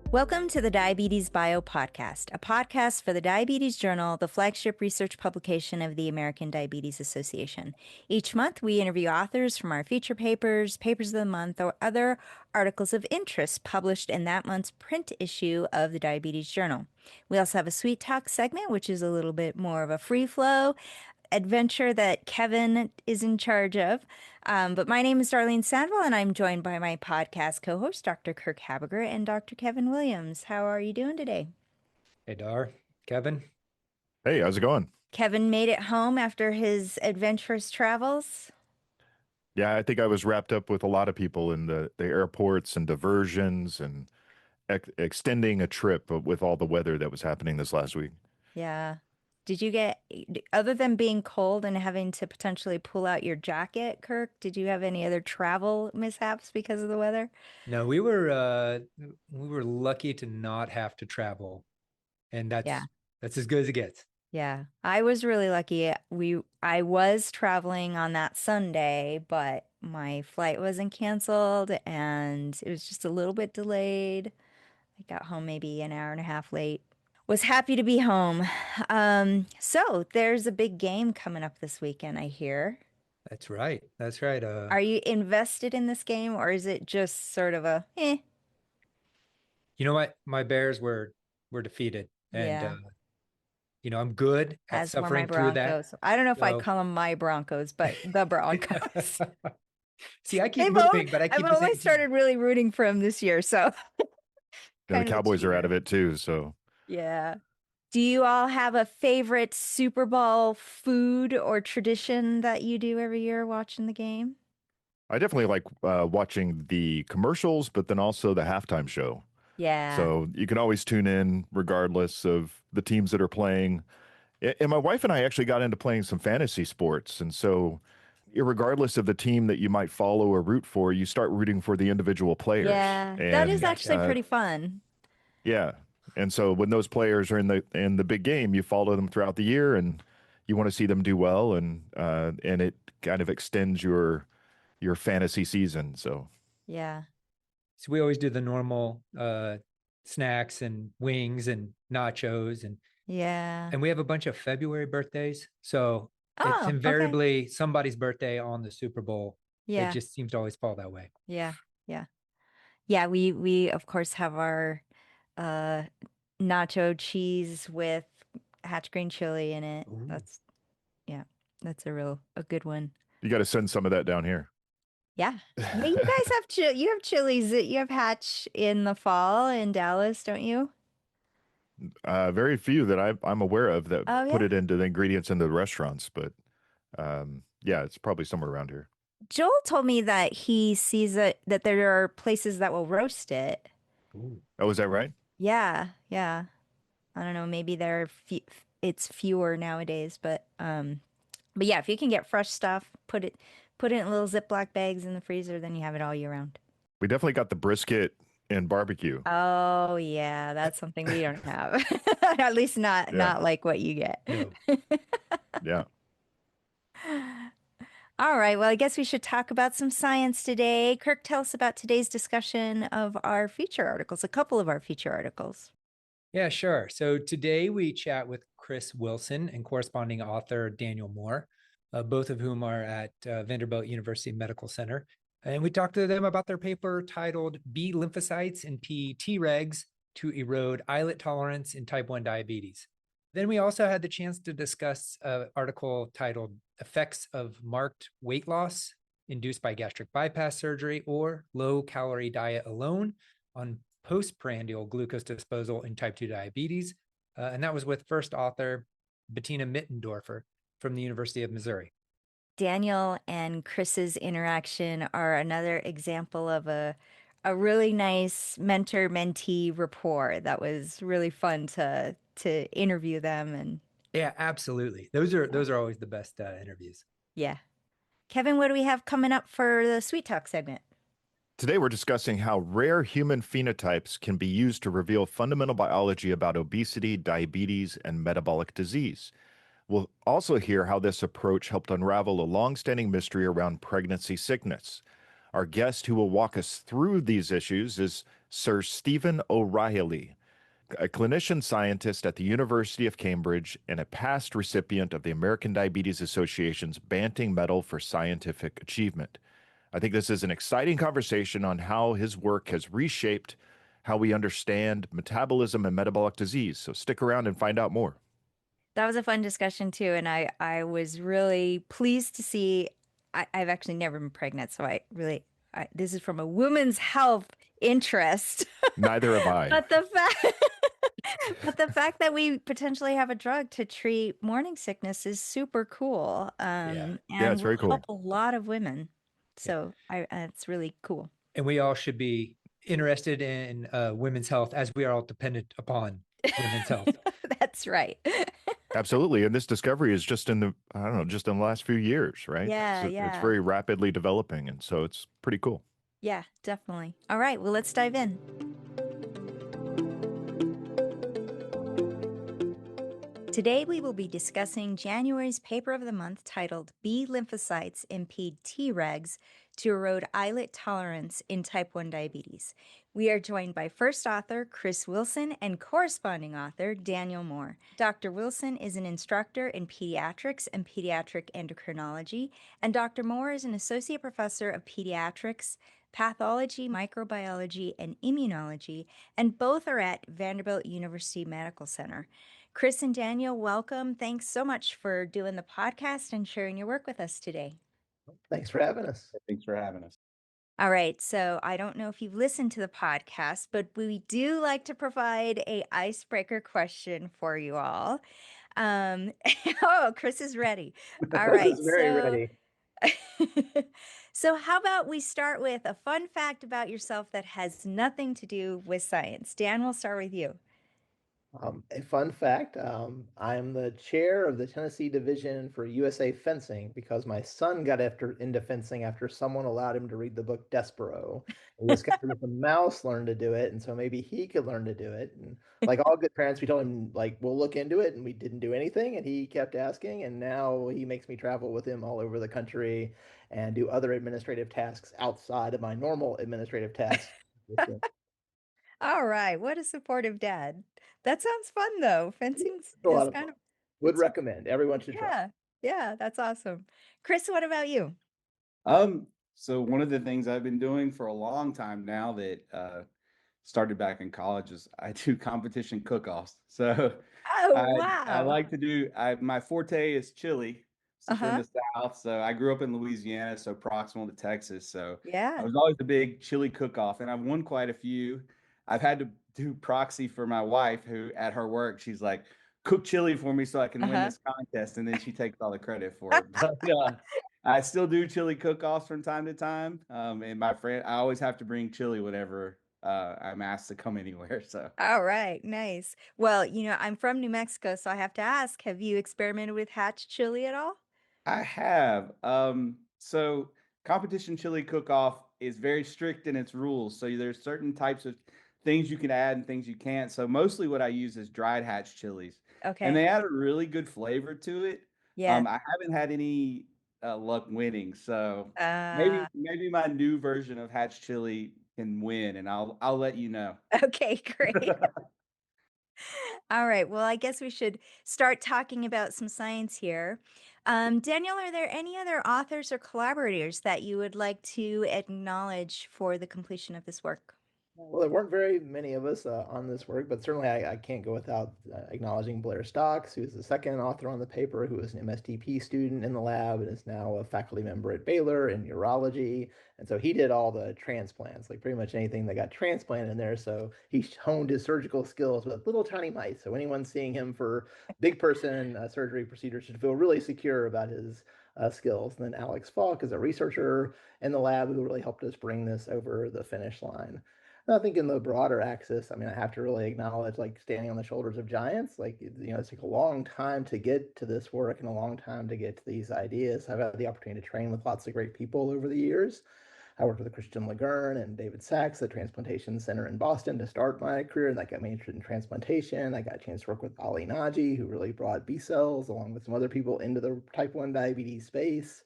Welcome to the Diabetes Bio Podcast, a podcast for the Diabetes Journal, the flagship research publication of the American Diabetes Association. Each month, we interview authors from our feature papers, papers of the month, or other articles of interest published in that month's print issue of the Diabetes Journal. We also have a Sweet Talk segment, which is a little bit more of a free flow adventure that Kevin is in charge of. But my name is Darleen Sandville, and I'm joined by my podcast co-host, Dr. Kirk Habiger and Dr. Kevin Williams. How are you doing today? Hey, Dar. Kevin. Hey, how's it going? Kevin made it home after his adventurous travels. Yeah, I think I was wrapped up with a lot of people in the airports and diversions and extending a trip with all the weather that was happening this last week. Yeah. Did you get, other than being cold and having to potentially pull out your jacket, Kirk, did you have any other travel mishaps because of the weather? No, we were lucky to not have to travel, and that's as good as it gets. Yeah, I was really lucky. I was traveling on that Sunday, but my flight wasn't canceled and it was just a little bit delayed. I got home maybe an hour and a half late. Was happy to be home. So there's a big game coming up this weekend, I hear. That's right. That's right. Are you invested in this game, or is it just sort of a eh? You know what? My Bears were defeated, and I'm good at As were my suffering through that. Broncos. I don't know if I'd call them my Broncos, but the Broncos. See, I keep moving, but I've only started really rooting for them this year, so. Yeah, the Cowboys are out of it too, so. Yeah. Do you all have a favorite Super Bowl food or tradition that you do every year watching the game? I definitely like watching the commercials, but then also the halftime show. Yeah. So you can always tune in regardless of the teams that are playing. And my wife and I actually got into playing some fantasy sports. And so regardless of the team that you might follow or root for, you start rooting for the individual players. Yeah, and, that is actually pretty fun. Yeah. And so when those players are in the big game, you follow them throughout the year and you want to see them do well, and it kind of extends your fantasy season. So yeah. So we always do the normal snacks and wings and nachos and we have a bunch of February birthdays. So it's invariably somebody's birthday on the Super Bowl. Yeah. It just seems to always fall that way. Yeah. Yeah. Yeah, we of course have our nacho cheese with hatch green chili in it. Ooh. That's a good one. You got to send some of that down here. Yeah. Yeah, you guys have you have chilies that you have hatch in the fall in Dallas, don't you? Very few that I'm aware of that put yeah? it into the ingredients in the restaurants, but yeah, it's probably somewhere around here. Joel told me that he sees that there are places that will roast it. Ooh. Oh, is that right? Yeah, yeah. I don't know. Maybe it's fewer nowadays, but yeah, if you can get fresh stuff, put it in little Ziploc bags in the freezer, then you have it all year round. We definitely got the brisket and barbecue. Oh yeah, that's something we don't have. At least not like what you get. No. Yeah. All right, well, I guess we should talk about some science today. Kirk, tell us about today's discussion of our feature articles, a couple of our feature articles. Yeah, sure. So today we chat with Chris Wilson and corresponding author Daniel Moore, both of whom are at Vanderbilt University Medical Center. And we talked to them about their paper titled B Lymphocytes Impede Tregs to Erode Islet Tolerance in Type 1 Diabetes. Then we also had the chance to discuss an article titled Effects of Marked Weight Loss Induced by Gastric Bypass Surgery or Low-Calorie Diet Alone on Postprandial Glucose Disposal in Type 2 Diabetes. And that was with first author Bettina Mittendorfer from the University of Missouri. Daniel and Chris's interaction are another example of a really nice mentor-mentee rapport. That was really fun to interview them. And yeah, absolutely. Those are always the best interviews. Yeah. Kevin, what do we have coming up for the Sweet Talk segment? Today, we're discussing how rare human phenotypes can be used to reveal fundamental biology about obesity, diabetes, and metabolic disease. We'll also hear how this approach helped unravel a long-standing mystery around pregnancy sickness. Our guest who will walk us through these issues is Sir Stephen O'Reilly, a clinician scientist at the University of Cambridge and a past recipient of the American Diabetes Association's Banting Medal for Scientific Achievement. I think this is an exciting conversation on how his work has reshaped how we understand metabolism and metabolic disease. So stick around and find out more. That was a fun discussion too, and I was really pleased to see. I've actually never been pregnant, so this is from a woman's health interest. Neither have I. But the fact that we potentially have a drug to treat morning sickness is super cool. Yeah, And it's very will help cool. a lot of women. So it's really cool. And we all should be interested in women's health as we are all dependent upon women's health. That's right. Absolutely. And this discovery is just in the last few years, right? Yeah, So yeah. it's very rapidly developing. And so it's pretty cool. Yeah, definitely. All right, well, let's dive in. Today, we will be discussing January's paper of the month titled B Lymphocytes Impede Tregs to Erode Islet Tolerance in Type 1 Diabetes. We are joined by first author Chris Wilson and corresponding author Daniel Moore. Dr. Wilson is an instructor in pediatrics and pediatric endocrinology, and Dr. Moore is an associate professor of pediatrics, pathology, microbiology, and immunology, and both are at Vanderbilt University Medical Center. Chris and Daniel, welcome. Thanks so much for doing the podcast and sharing your work with us today. Thanks for having us. Thanks for having us. All right, so I don't know if you've listened to the podcast, but we do like to provide a icebreaker question for you all. Oh, Chris is ready. All right, Very ready. So how about we start with a fun fact about yourself that has nothing to do with science. Dan, we'll start with you. A fun fact, I'm the chair of the Tennessee division for USA Fencing because my son got into fencing after someone allowed him to read the book Despero. He discovered that the mouse learned to do it, and so maybe he could learn to do it. And like all good parents, we told him, like, we'll look into it, and we didn't do anything, and he kept asking, and now he makes me travel with him all over the country and do other administrative tasks outside of my normal administrative tasks. All right, what a supportive dad. That sounds fun though. Fencing is A lot of kind fun. of Would it's- recommend. Everyone should try. yeah, that's awesome. Chris, what about you? So one of the things I've been doing for a long time now that started back in college is I do competition cook-offs. So Oh, I wow. like to do my forte is chili since we're in Uh-huh. the South. So I grew up in Louisiana, so proximal to Texas. So I Yeah. was always a big chili cook-off, and I've won quite a few. I've had to do proxy for my wife, who at her work, she's like, cook chili for me so I can win Uh-huh. this contest, and then she takes all the credit for it. But I still do chili cook-offs from time to time. And my friend, I always have to bring chili whenever I'm asked to come anywhere. So All right, nice. Well, I'm from New Mexico, so I have to ask, have you experimented with hatch chili at all? I have. So competition chili cook-off is very strict in its rules. So there's certain types of things you can add and things you can't. So mostly what I use is dried hatch chilies, and Okay. they add a really good flavor to it. Yeah. I haven't had any luck winning, so Uh, maybe my new version of hatch chili can win, and I'll let you know. okay, great. All right. Well, I guess we should start talking about some science here. Daniel, are there any other authors or collaborators that you would like to acknowledge for the completion of this work? Well, there weren't very many of us on this work, but certainly I can't go without acknowledging Blair Stocks, who is the second author on the paper, who is an MSTP student in the lab and is now a faculty member at Baylor in urology. And so he did all the transplants, like pretty much anything that got transplanted in there. So he honed his surgical skills with little tiny mice. So anyone seeing him for big person surgery procedures should feel really secure about his skills. And then Alex Falk is a researcher in the lab who really helped us bring this over the finish line. I think in the broader axis, I mean, I have to really acknowledge, like, standing on the shoulders of giants. Like, it's like a long time to get to this work and a long time to get to these ideas. I've had the opportunity to train with lots of great people over the years. I worked with Christian Lagern and David Sachs at Transplantation Center in Boston to start my career, and that got me interested in transplantation. I got a chance to work with Ali Naji, who really brought B cells, along with some other people, into the type 1 diabetes space.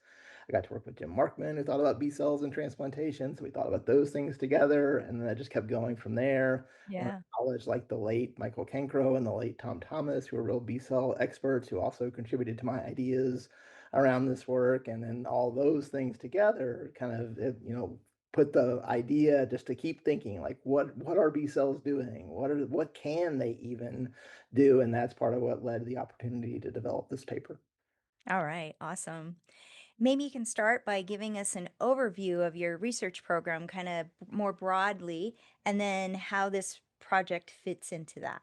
I got to work with Jim Markman, who thought about B cells and transplantation. So we thought about those things together, and then I just kept going from there. Yeah. College, like the late Michael Cancro and the late Tom Thomas, who are real B cell experts, who also contributed to my ideas around this work. And then all those things together kind of, put the idea just to keep thinking, like, what are B cells doing? What can they even do? And that's part of what led to the opportunity to develop this paper. All right. Awesome. Maybe you can start by giving us an overview of your research program, kind of more broadly, and then how this project fits into that.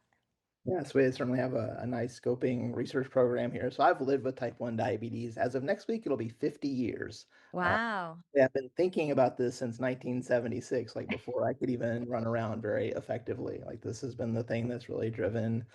Yes, we certainly have a nice scoping research program here. So I've lived with type 1 diabetes. As of next week, it'll be 50 years. Wow. I've been thinking about this since 1976, like before I could even run around very effectively. Like this has been the thing that's really driven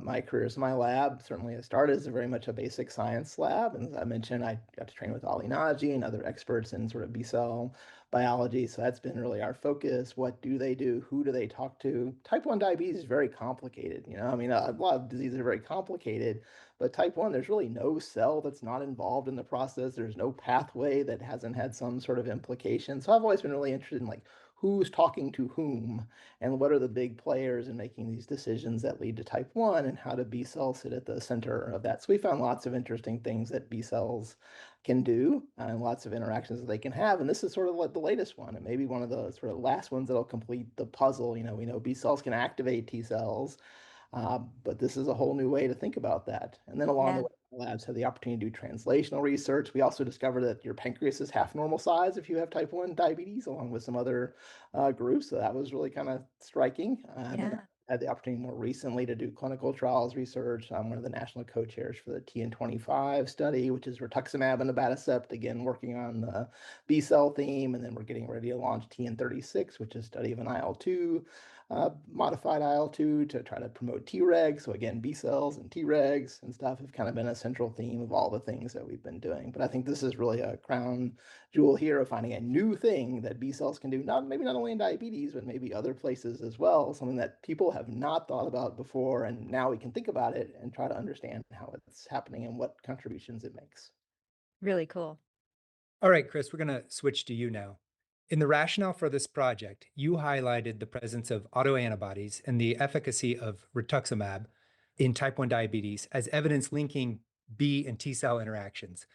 my career. So my lab certainly has started as very much a basic science lab. And as I mentioned, I got to train with Ali Naji and other experts in sort of B cell biology. So that's been really our focus. What do they do? Who do they talk to? Type 1 diabetes is very complicated. I mean, a lot of diseases are very complicated, but type 1, there's really no cell that's not involved in the process. There's no pathway that hasn't had some sort of implication. So I've always been really interested in like who's talking to whom and what are the big players in making these decisions that lead to type 1 and how do B cells sit at the center of that. So we found lots of interesting things that B cells can do and lots of interactions that they can have. And this is sort of like the latest one and maybe one of the sort of last ones that'll complete the puzzle. We know B cells can activate T cells. But this is a whole new way to think about that. And then along the way, labs have the opportunity to do translational research. We also discovered that your pancreas is half normal size if you have type 1 diabetes, along with some other groups. So that was really kind of striking. And then I had the opportunity more recently to do clinical trials research. I'm one of the national co-chairs for the TN25 study, which is rituximab and abatacept, again, working on the B cell theme. And then we're getting ready to launch TN36, which is a study of an IL-2. Modified IL-2 to try to promote Tregs. So again, B cells and Tregs and stuff have kind of been a central theme of all the things that we've been doing. But I think this is really a crown jewel here of finding a new thing that B cells can do, maybe not only in diabetes, but maybe other places as well, something that people have not thought about before. And now we can think about it and try to understand how it's happening and what contributions it makes. Really cool. All right, Chris, we're going to switch to you now. In the rationale for this project, you highlighted the presence of autoantibodies and the efficacy of rituximab in type 1 diabetes as evidence linking B and T cell interactions.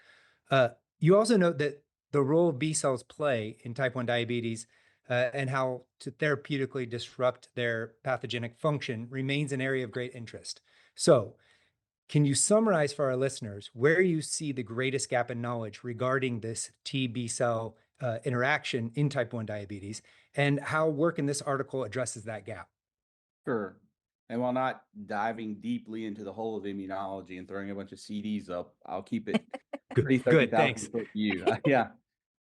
You also note that the role B cells play in type 1 diabetes and how to therapeutically disrupt their pathogenic function remains an area of great interest. So, can you summarize for our listeners where you see the greatest gap in knowledge regarding this T-B cell interaction in type 1 diabetes and how work in this article addresses that gap? Sure. And while not diving deeply into the whole of immunology and throwing a bunch of CDs up, I'll keep it pretty 30,000 foot view. Yeah.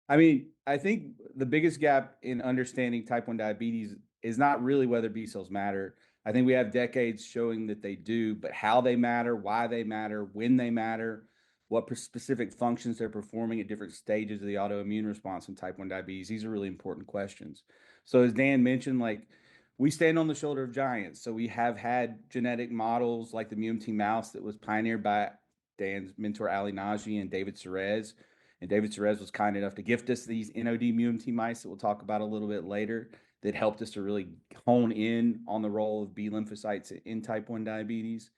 I mean, I think the biggest gap in understanding type 1 diabetes is not really whether B cells matter. I think we have decades showing that they do, but how they matter, why they matter, when they matter, what specific functions they're performing at different stages of the autoimmune response in type 1 diabetes, these are really important questions. So as Dan mentioned, like we stand on the shoulder of giants. So we have had genetic models like the MUMT mouse that was pioneered by Dan's mentor, Ali Naji and David Serez. And David Serez was kind enough to gift us these NOD MUMT mice that we'll talk about a little bit later that helped us to really hone in on the role of B lymphocytes in type 1 diabetes.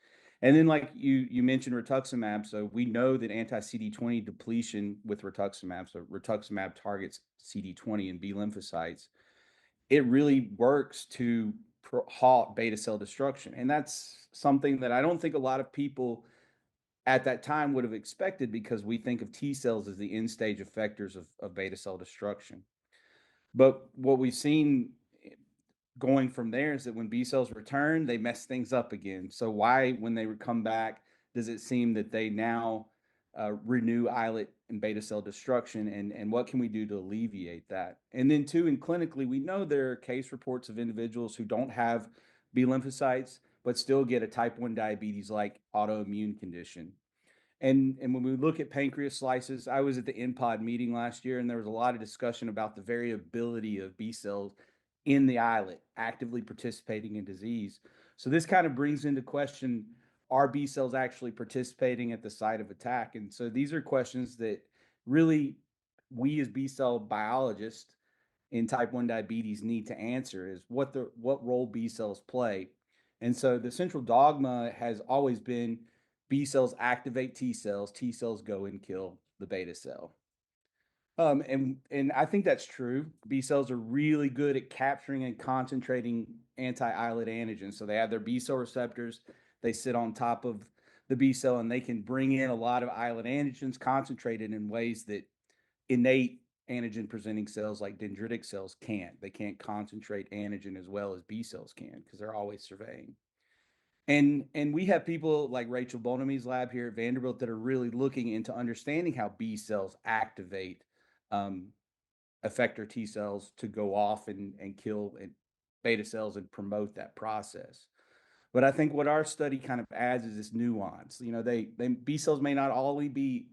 And then like you mentioned rituximab. So we know that anti-CD20 depletion with rituximab, so rituximab targets CD20 and B lymphocytes, it really works to halt beta cell destruction. And that's something that I don't think a lot of people at that time would have expected because we think of T cells as the end stage effectors of beta cell destruction. But what we've seen going from there is that when B cells return, they mess things up again. So why, when they come back, does it seem that they now renew islet and beta cell destruction? And what can we do to alleviate that? And then two, and clinically, we know there are case reports of individuals who don't have B lymphocytes, but still get a type 1 diabetes-like autoimmune condition. And when we look at pancreas slices, I was at the NPOD meeting last year, and there was a lot of discussion about the variability of B cells in the islet actively participating in disease. So this kind of brings into question, are B cells actually participating at the site of attack? And so these are questions that really we as B cell biologists in type 1 diabetes need to answer, is what role B cells play. And so the central dogma has always been B cells activate T cells go and kill the beta cell. And I think that's true. B cells are really good at capturing and concentrating anti-islet antigens. So they have their B cell receptors, they sit on top of the B cell, and they can bring in a lot of islet antigens concentrated in ways that innate antigen presenting cells like dendritic cells can't. They can't concentrate antigen as well as B cells can because they're always surveying. And we have people like Rachel Bonamy's lab here at Vanderbilt that are really looking into understanding how B cells activate effector T cells to go off and kill beta cells and promote that process. But I think what our study kind of adds is this nuance. You know, they B cells may not always be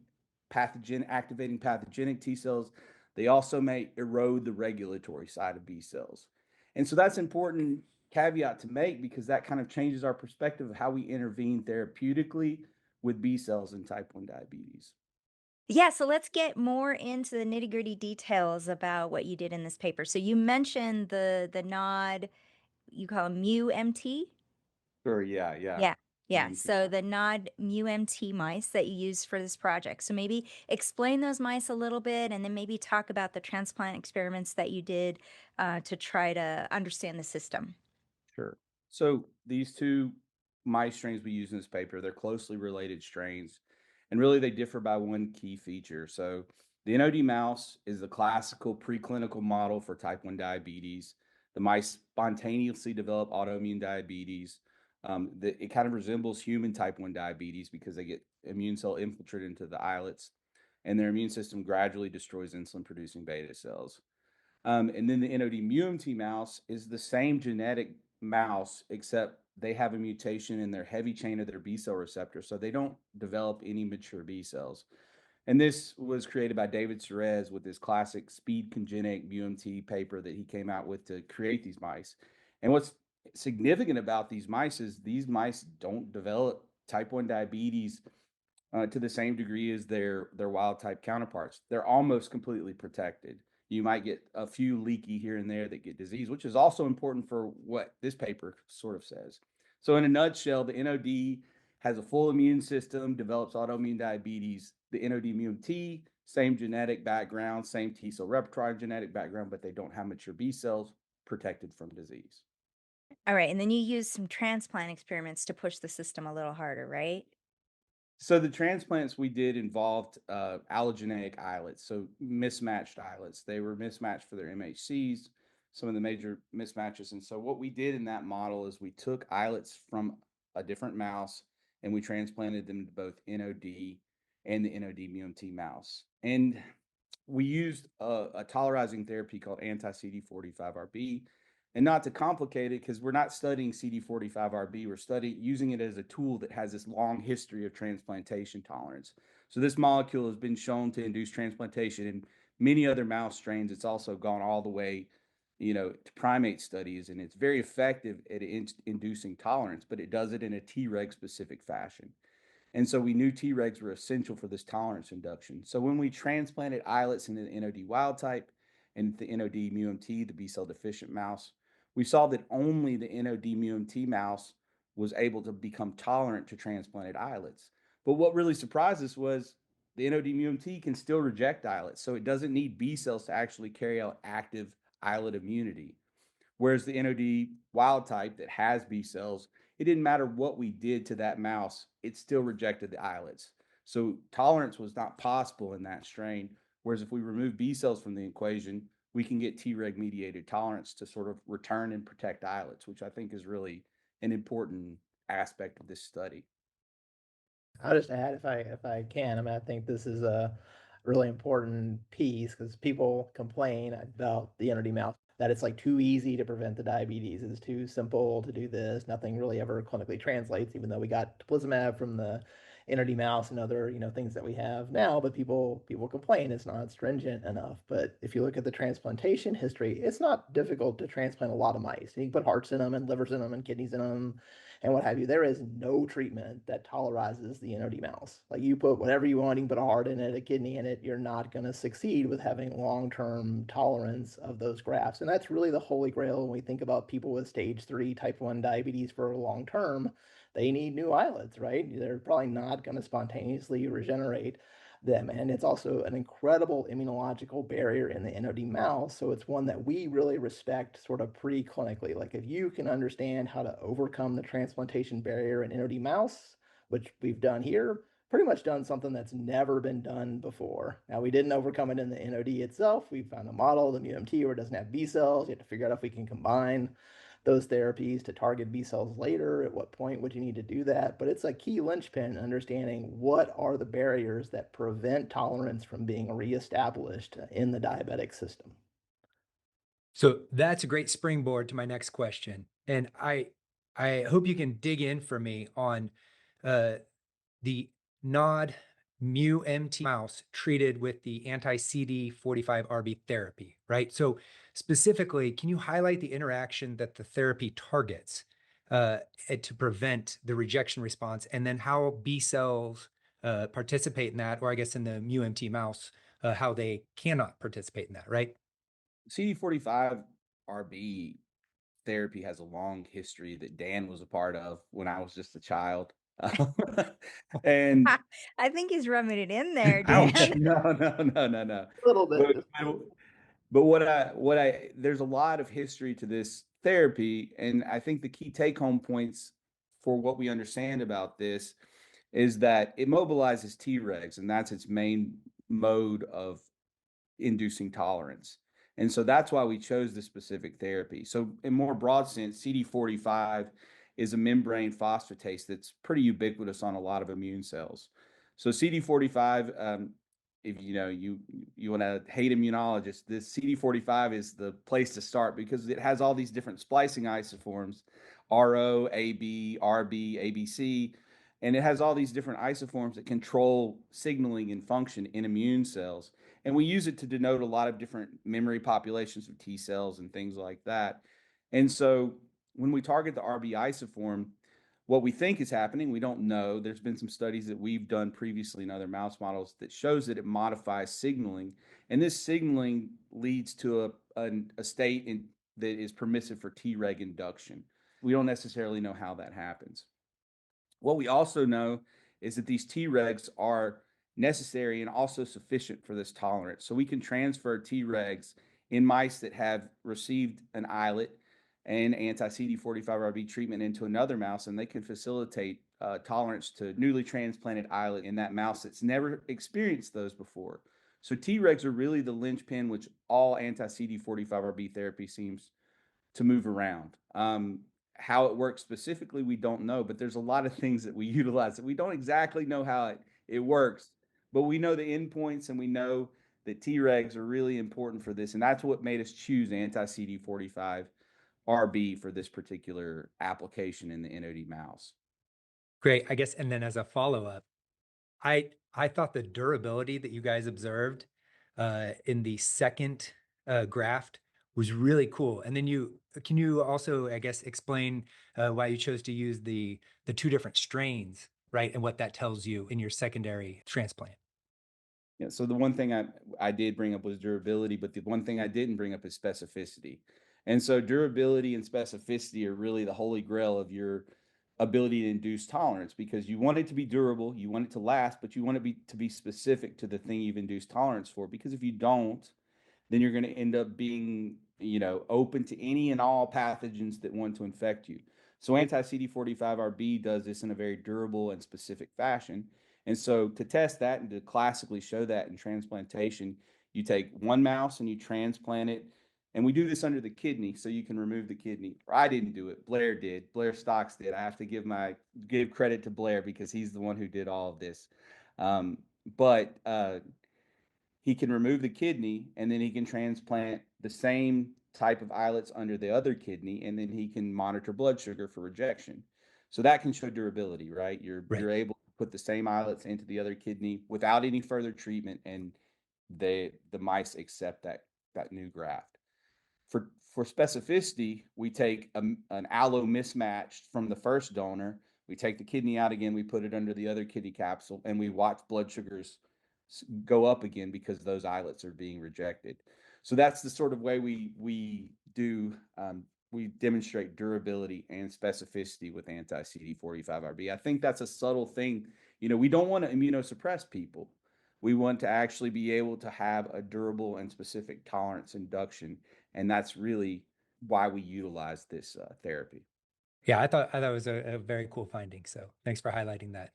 activating pathogenic T cells. They also may erode the regulatory side of B cells. And so that's important caveat to make, because that kind of changes our perspective of how we intervene therapeutically with B cells in type 1 diabetes. Yeah, so let's get more into the nitty-gritty details about what you did in this paper. So you mentioned the nod, you call them mu-MT? Sure, yeah. Yeah. Yeah. MT. So the nod mu-MT mice that you used for this project. So maybe explain those mice a little bit, and then maybe talk about the transplant experiments that you did to try to understand the system. Sure. So these two mice strains we use in this paper, they're closely related strains, and really they differ by one key feature. So the NOD mouse is the classical preclinical model for type 1 diabetes. The mice spontaneously develop autoimmune diabetes. It kind of resembles human type 1 diabetes because they get immune cell infiltrate into the islets, and their immune system gradually destroys insulin producing beta cells. And then the NOD mu-MT mouse is the same genetic mouse, except they have a mutation in their heavy chain of their B cell receptor, so they don't develop any mature B cells. And this was created by David Serez with his classic speed congenic mu-MT paper that he came out with to create these mice. And what's significant about these mice is these mice don't develop type 1 diabetes to the same degree as their wild type counterparts. They're almost completely protected. You might get a few leaky here and there that get disease, which is also important for what this paper sort of says. So in a nutshell, the NOD has a full immune system, develops autoimmune diabetes. The NOD mu-MT, same genetic background, same T cell repertoire genetic background, but they don't have mature B cells protected from disease. All right. And then you used some transplant experiments to push the system a little harder, right? So the transplants we did involved allogeneic islets, so mismatched islets. They were mismatched for their MHCs, some of the major mismatches. And so what we did in that model is we took islets from a different mouse and we transplanted them to both NOD and the NOD mu-MT mouse. And we used a tolerizing therapy called anti-CD45RB. And not to complicate it, because we're not studying CD45RB, we're using it as a tool that has this long history of transplantation tolerance. So this molecule has been shown to induce transplantation in many other mouse strains. It's also gone all the way, to primate studies, and it's very effective at inducing tolerance, but it does it in a Treg specific fashion. And so we knew Tregs were essential for this tolerance induction. So when we transplanted islets into the NOD wild type and the NOD mu-MT, the B cell deficient mouse, we saw that only the NOD mu-MT mouse was able to become tolerant to transplanted islets. But what really surprised us was the NOD mu-MT can still reject islets, so it doesn't need B cells to actually carry out active islet immunity. Whereas the NOD wild type that has B cells, it didn't matter what we did to that mouse, it still rejected the islets. So tolerance was not possible in that strain. Whereas if we remove B cells from the equation, we can get Treg mediated tolerance to sort of return and protect islets, which I think is really an important aspect of this study. I'll just add, if I can. I mean, I think this is a really important piece because people complain about the NOD mouse that it's like too easy to prevent the diabetes. It's too simple to do this. Nothing really ever clinically translates, even though we got teplizumab from the NOD mouse and other, things that we have now, but people complain it's not stringent enough. But if you look at the transplantation history, it's not difficult to transplant a lot of mice. You can put hearts in them and livers in them and kidneys in them and what have you. There is no treatment that tolerizes the NOD mouse. Like, you put whatever you want, you can put a heart in it, a kidney in it, you're not going to succeed with having long-term tolerance of those grafts. And that's really the holy grail when we think about people with stage 3 type 1 diabetes for long term. They need new islets, right? They're probably not going to spontaneously regenerate them. And it's also an incredible immunological barrier in the NOD mouse. So it's one that we really respect sort of preclinically. Like, if you can understand how to overcome the transplantation barrier in NOD mouse, which we've done here, pretty much done something that's never been done before. Now, we didn't overcome it in the NOD itself. We found a model, the MUMT, where it doesn't have B cells. You have to figure out if we can combine those therapies to target B cells later. At what point would you need to do that? But it's a key linchpin, understanding what are the barriers that prevent tolerance from being reestablished in the diabetic system. So that's a great springboard to my next question. And I hope you can dig in for me on the NOD MUMT mouse treated with the anti-CD45RB therapy, right? So specifically, can you highlight the interaction that the therapy targets to prevent the rejection response, and then how B cells participate in that, or I guess in the MUMT mouse, how they cannot participate in that, right? CD45RB therapy has a long history that Dan was a part of when I was just a child. And I think he's rubbing it in there, ouch, Dan. no. A little bit. But what I there's a lot of history to this therapy, and I think the key take home points for what we understand about this is that it mobilizes Tregs, and that's its main mode of inducing tolerance. And so that's why we chose this specific therapy. So in more broad sense, CD45 is a membrane phosphatase that's pretty ubiquitous on a lot of immune cells. So CD45, if you want to hate immunologists, this CD45 is the place to start because it has all these different splicing isoforms, RO, AB, RB, ABC, and it has all these different isoforms that control signaling and function in immune cells. And we use it to denote a lot of different memory populations of T cells and things like that. And so when we target the RB isoform, what we think is happening, we don't know. There's been some studies that we've done previously in other mouse models that shows that it modifies signaling. And this signaling leads to a state that is permissive for Treg induction. We don't necessarily know how that happens. What we also know is that these Tregs are necessary and also sufficient for this tolerance. So we can transfer Tregs in mice that have received an islet and anti-CD45RB treatment into another mouse, and they can facilitate tolerance to newly transplanted islet in that mouse that's never experienced those before. So Tregs are really the linchpin which all anti-CD45RB therapy seems to move around. How it works specifically, we don't know, but there's a lot of things that we utilize that we don't exactly know how it works, but we know the endpoints and we know that Tregs are really important for this. And that's what made us choose anti-CD45RB for this particular application in the NOD mouse. Great. I guess, and then as a follow-up, I thought the durability that you guys observed in the second graft was really cool. And then can you also, I guess, explain why you chose to use the two different strains, right? And what that tells you in your secondary transplant. Yeah, so the one thing I did bring up was durability, but the one thing I didn't bring up is specificity. And so durability and specificity are really the holy grail of your ability to induce tolerance, because you want it to be durable, you want it to last, but you want it to be specific to the thing you've induced tolerance for. Because if you don't, then you're going to end up being, open to any and all pathogens that want to infect you. So anti-CD45RB does this in a very durable and specific fashion. And so to test that and to classically show that in transplantation, you take one mouse and you transplant it. And we do this under the kidney, so you can remove the kidney. I didn't do it. Blair did. Blair Stocks did. I have to give credit to Blair because he's the one who did all of this. But he can remove the kidney, and then he can transplant the same type of islets under the other kidney, and then he can monitor blood sugar for rejection. So that can show durability, right? You're able to put the same islets into the other kidney without any further treatment, and the mice accept that new graft. For specificity, we take an allo mismatch from the first donor. We take the kidney out again, we put it under the other kidney capsule, and we watch blood sugars go up again because those islets are being rejected. So that's the sort of way we demonstrate durability and specificity with anti-CD45RB. I think that's a subtle thing. We don't want to immunosuppress people. We want to actually be able to have a durable and specific tolerance induction. And that's really why we utilize this therapy. Yeah, I thought it was a very cool finding. So thanks for highlighting that.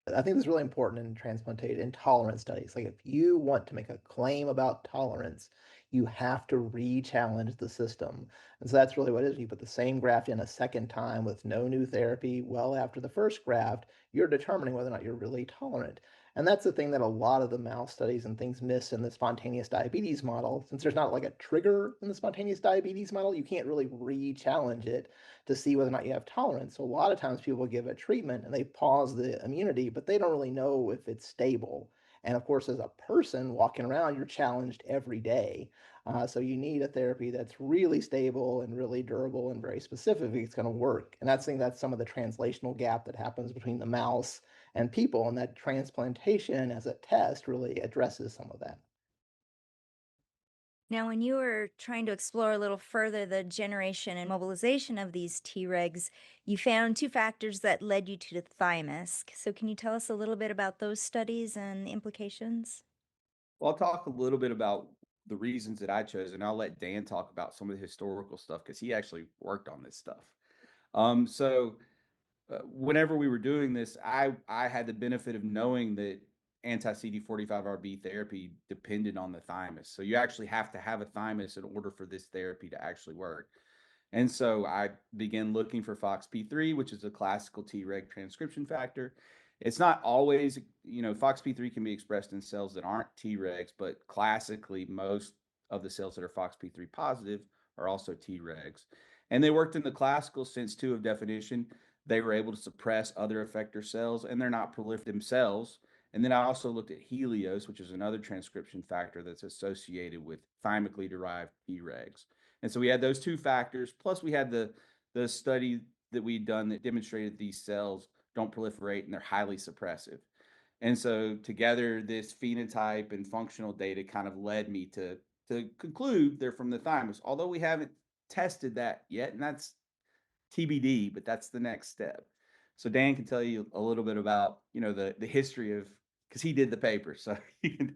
I think this is really important in transplantation intolerance studies. Like, if you want to make a claim about tolerance, you have to re-challenge the system. And so that's really what it is. You put the same graft in a second time with no new therapy. Well, after the first graft, you're determining whether or not you're really tolerant. And that's the thing that a lot of the mouse studies and things miss in the spontaneous diabetes model. Since there's not like a trigger in the spontaneous diabetes model, you can't really re-challenge it to see whether or not you have tolerance. So a lot of times people give a treatment and they pause the immunity, but they don't really know if it's stable. And of course, as a person walking around, you're challenged every day. So you need a therapy that's really stable and really durable and very specific. It's going to work. And that's some of the translational gap that happens between the mouse and people. And that transplantation as a test really addresses some of that. Now, when you were trying to explore a little further the generation and mobilization of these Tregs, you found two factors that led you to the thymus. So can you tell us a little bit about those studies and the implications? Well, I'll talk a little bit about the reasons that I chose, and I'll let Dan talk about some of the historical stuff because he actually worked on this stuff. Whenever we were doing this, I had the benefit of knowing that anti-CD45RB therapy depended on the thymus. So you actually have to have a thymus in order for this therapy to actually work. And so I began looking for FOXP3, which is a classical Treg transcription factor. It's not always, FOXP3 can be expressed in cells that aren't Tregs, but classically, most of the cells that are FOXP3 positive are also Tregs. And they worked in the classical sense too of definition. They were able to suppress other effector cells, and they're not prolific themselves. And then I also looked at Helios, which is another transcription factor that's associated with thymically derived Tregs. And so we had those two factors, plus we had the study that we'd done that demonstrated these cells don't proliferate and they're highly suppressive. And so together, this phenotype and functional data kind of led me to conclude they're from the thymus, although we haven't tested that yet, and that's TBD, but that's the next step. So Dan can tell you a little bit about, the history of, because he did the paper, so he can.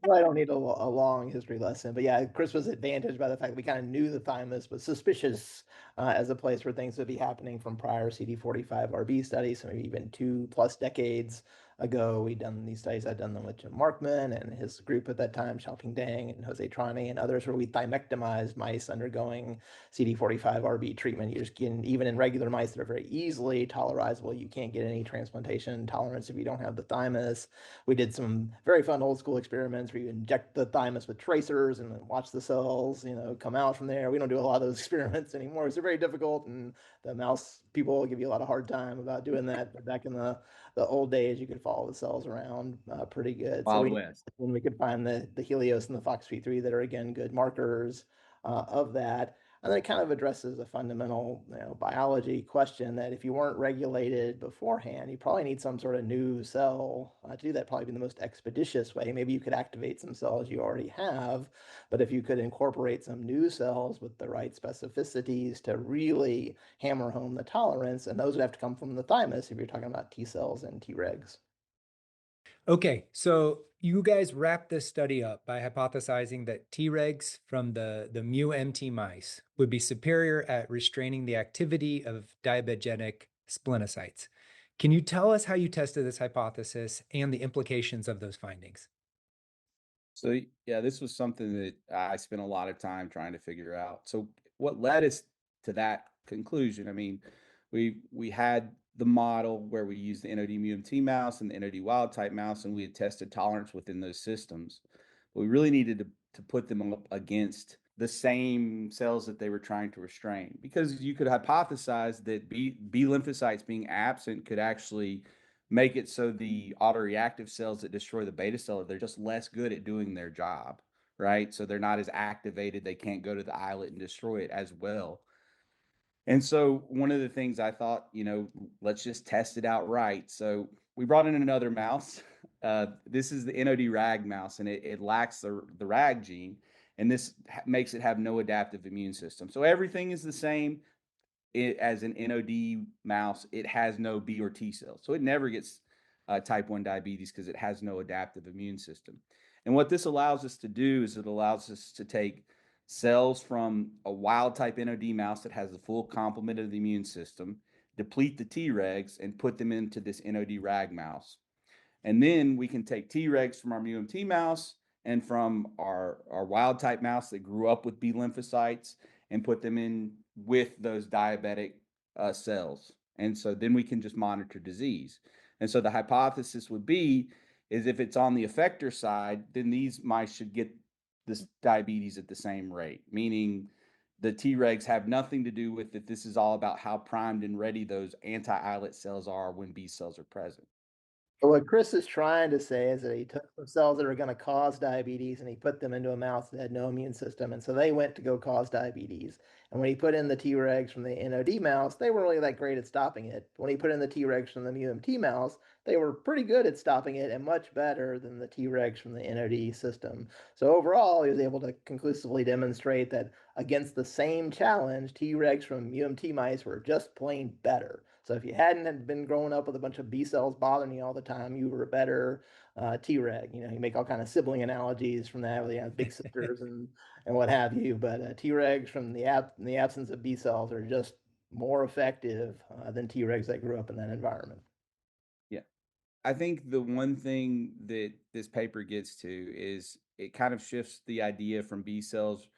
Well, I don't need a long history lesson, but yeah, Chris was advantaged by the fact that we kind of knew the thymus, but suspicious as a place where things would be happening from prior CD45RB studies, so maybe even 2+ decades ago. We'd done these studies. I'd done them with Jim Markman and his group at that time, Xiaoping Deng and Jose Trani and others, where we thymectomized mice undergoing CD45RB treatment. You just get, even in regular mice that are very easily tolerizable, you can't get any transplantation tolerance if you don't have the thymus. We did some very fun old school experiments where you inject the thymus with tracers and then watch the cells, come out from there. We don't do a lot of those experiments anymore. It's very difficult, and the mouse people give you a lot of hard time about doing that. But back in the old days, you could follow the cells around pretty good. Wild So West. when we could find the Helios and the FOXP3 that are, again, good markers of that. And then it kind of addresses a fundamental biology question that if you weren't regulated beforehand, you probably need some sort of new cell to do that. Probably be the most expeditious way. Maybe you could activate some cells you already have, but if you could incorporate some new cells with the right specificities to really hammer home the tolerance, and those would have to come from the thymus if you're talking about T cells and Tregs. Okay, so you guys wrapped this study up by hypothesizing that Tregs from the mu-MT mice would be superior at restraining the activity of diabetogenic splenocytes. Can you tell us how you tested this hypothesis and the implications of those findings? So yeah, this was something that I spent a lot of time trying to figure out. So what led us to that conclusion? I mean, we had the model where we used the NOD mu-MT mouse and the NOD wild type mouse, and we had tested tolerance within those systems. But we really needed to put them up against the same cells that they were trying to restrain, because you could hypothesize that B lymphocytes being absent could actually make it so the autoreactive cells that destroy the beta cell, they're just less good at doing their job, right? So they're not as activated. They can't go to the islet and destroy it as well. And so one of the things I thought, let's just test it out right. So we brought in another mouse. This is the NOD rag mouse, and it lacks the rag gene, and this makes it have no adaptive immune system. So everything is the same. As an NOD mouse, it has no B or T cells. So it never gets type 1 diabetes because it has no adaptive immune system. And what this allows us to do is it allows us to take cells from a wild type NOD mouse that has the full complement of the immune system, deplete the Tregs, and put them into this NOD rag mouse. And then we can take Tregs from our MUMT mouse and from our wild type mouse that grew up with B lymphocytes and put them in with those diabetic cells. And so then we can just monitor disease. And so the hypothesis would be is if it's on the effector side, then these mice should get this diabetes at the same rate, meaning the Tregs have nothing to do with it. This is all about how primed and ready those anti-islet cells are when B cells are present. But what Chris is trying to say is that he took some cells that are going to cause diabetes and he put them into a mouse that had no immune system. And so they went to go cause diabetes. And when he put in the Tregs from the NOD mouse, they weren't really that great at stopping it. When he put in the Tregs from the MUMT mouse, they were pretty good at stopping it and much better than the Tregs from the NOD system. So overall, he was able to conclusively demonstrate that against the same challenge, Tregs from MUMT mice were just plain better. So if you hadn't been growing up with a bunch of B cells bothering you all the time, you were a better Treg. You make all kind of sibling analogies from that, with big sisters and what have you. But Tregs from the absence of B cells are just more effective than Tregs that grew up in that environment. Yeah. I think the one thing that this paper gets to is it kind of shifts the idea from B cells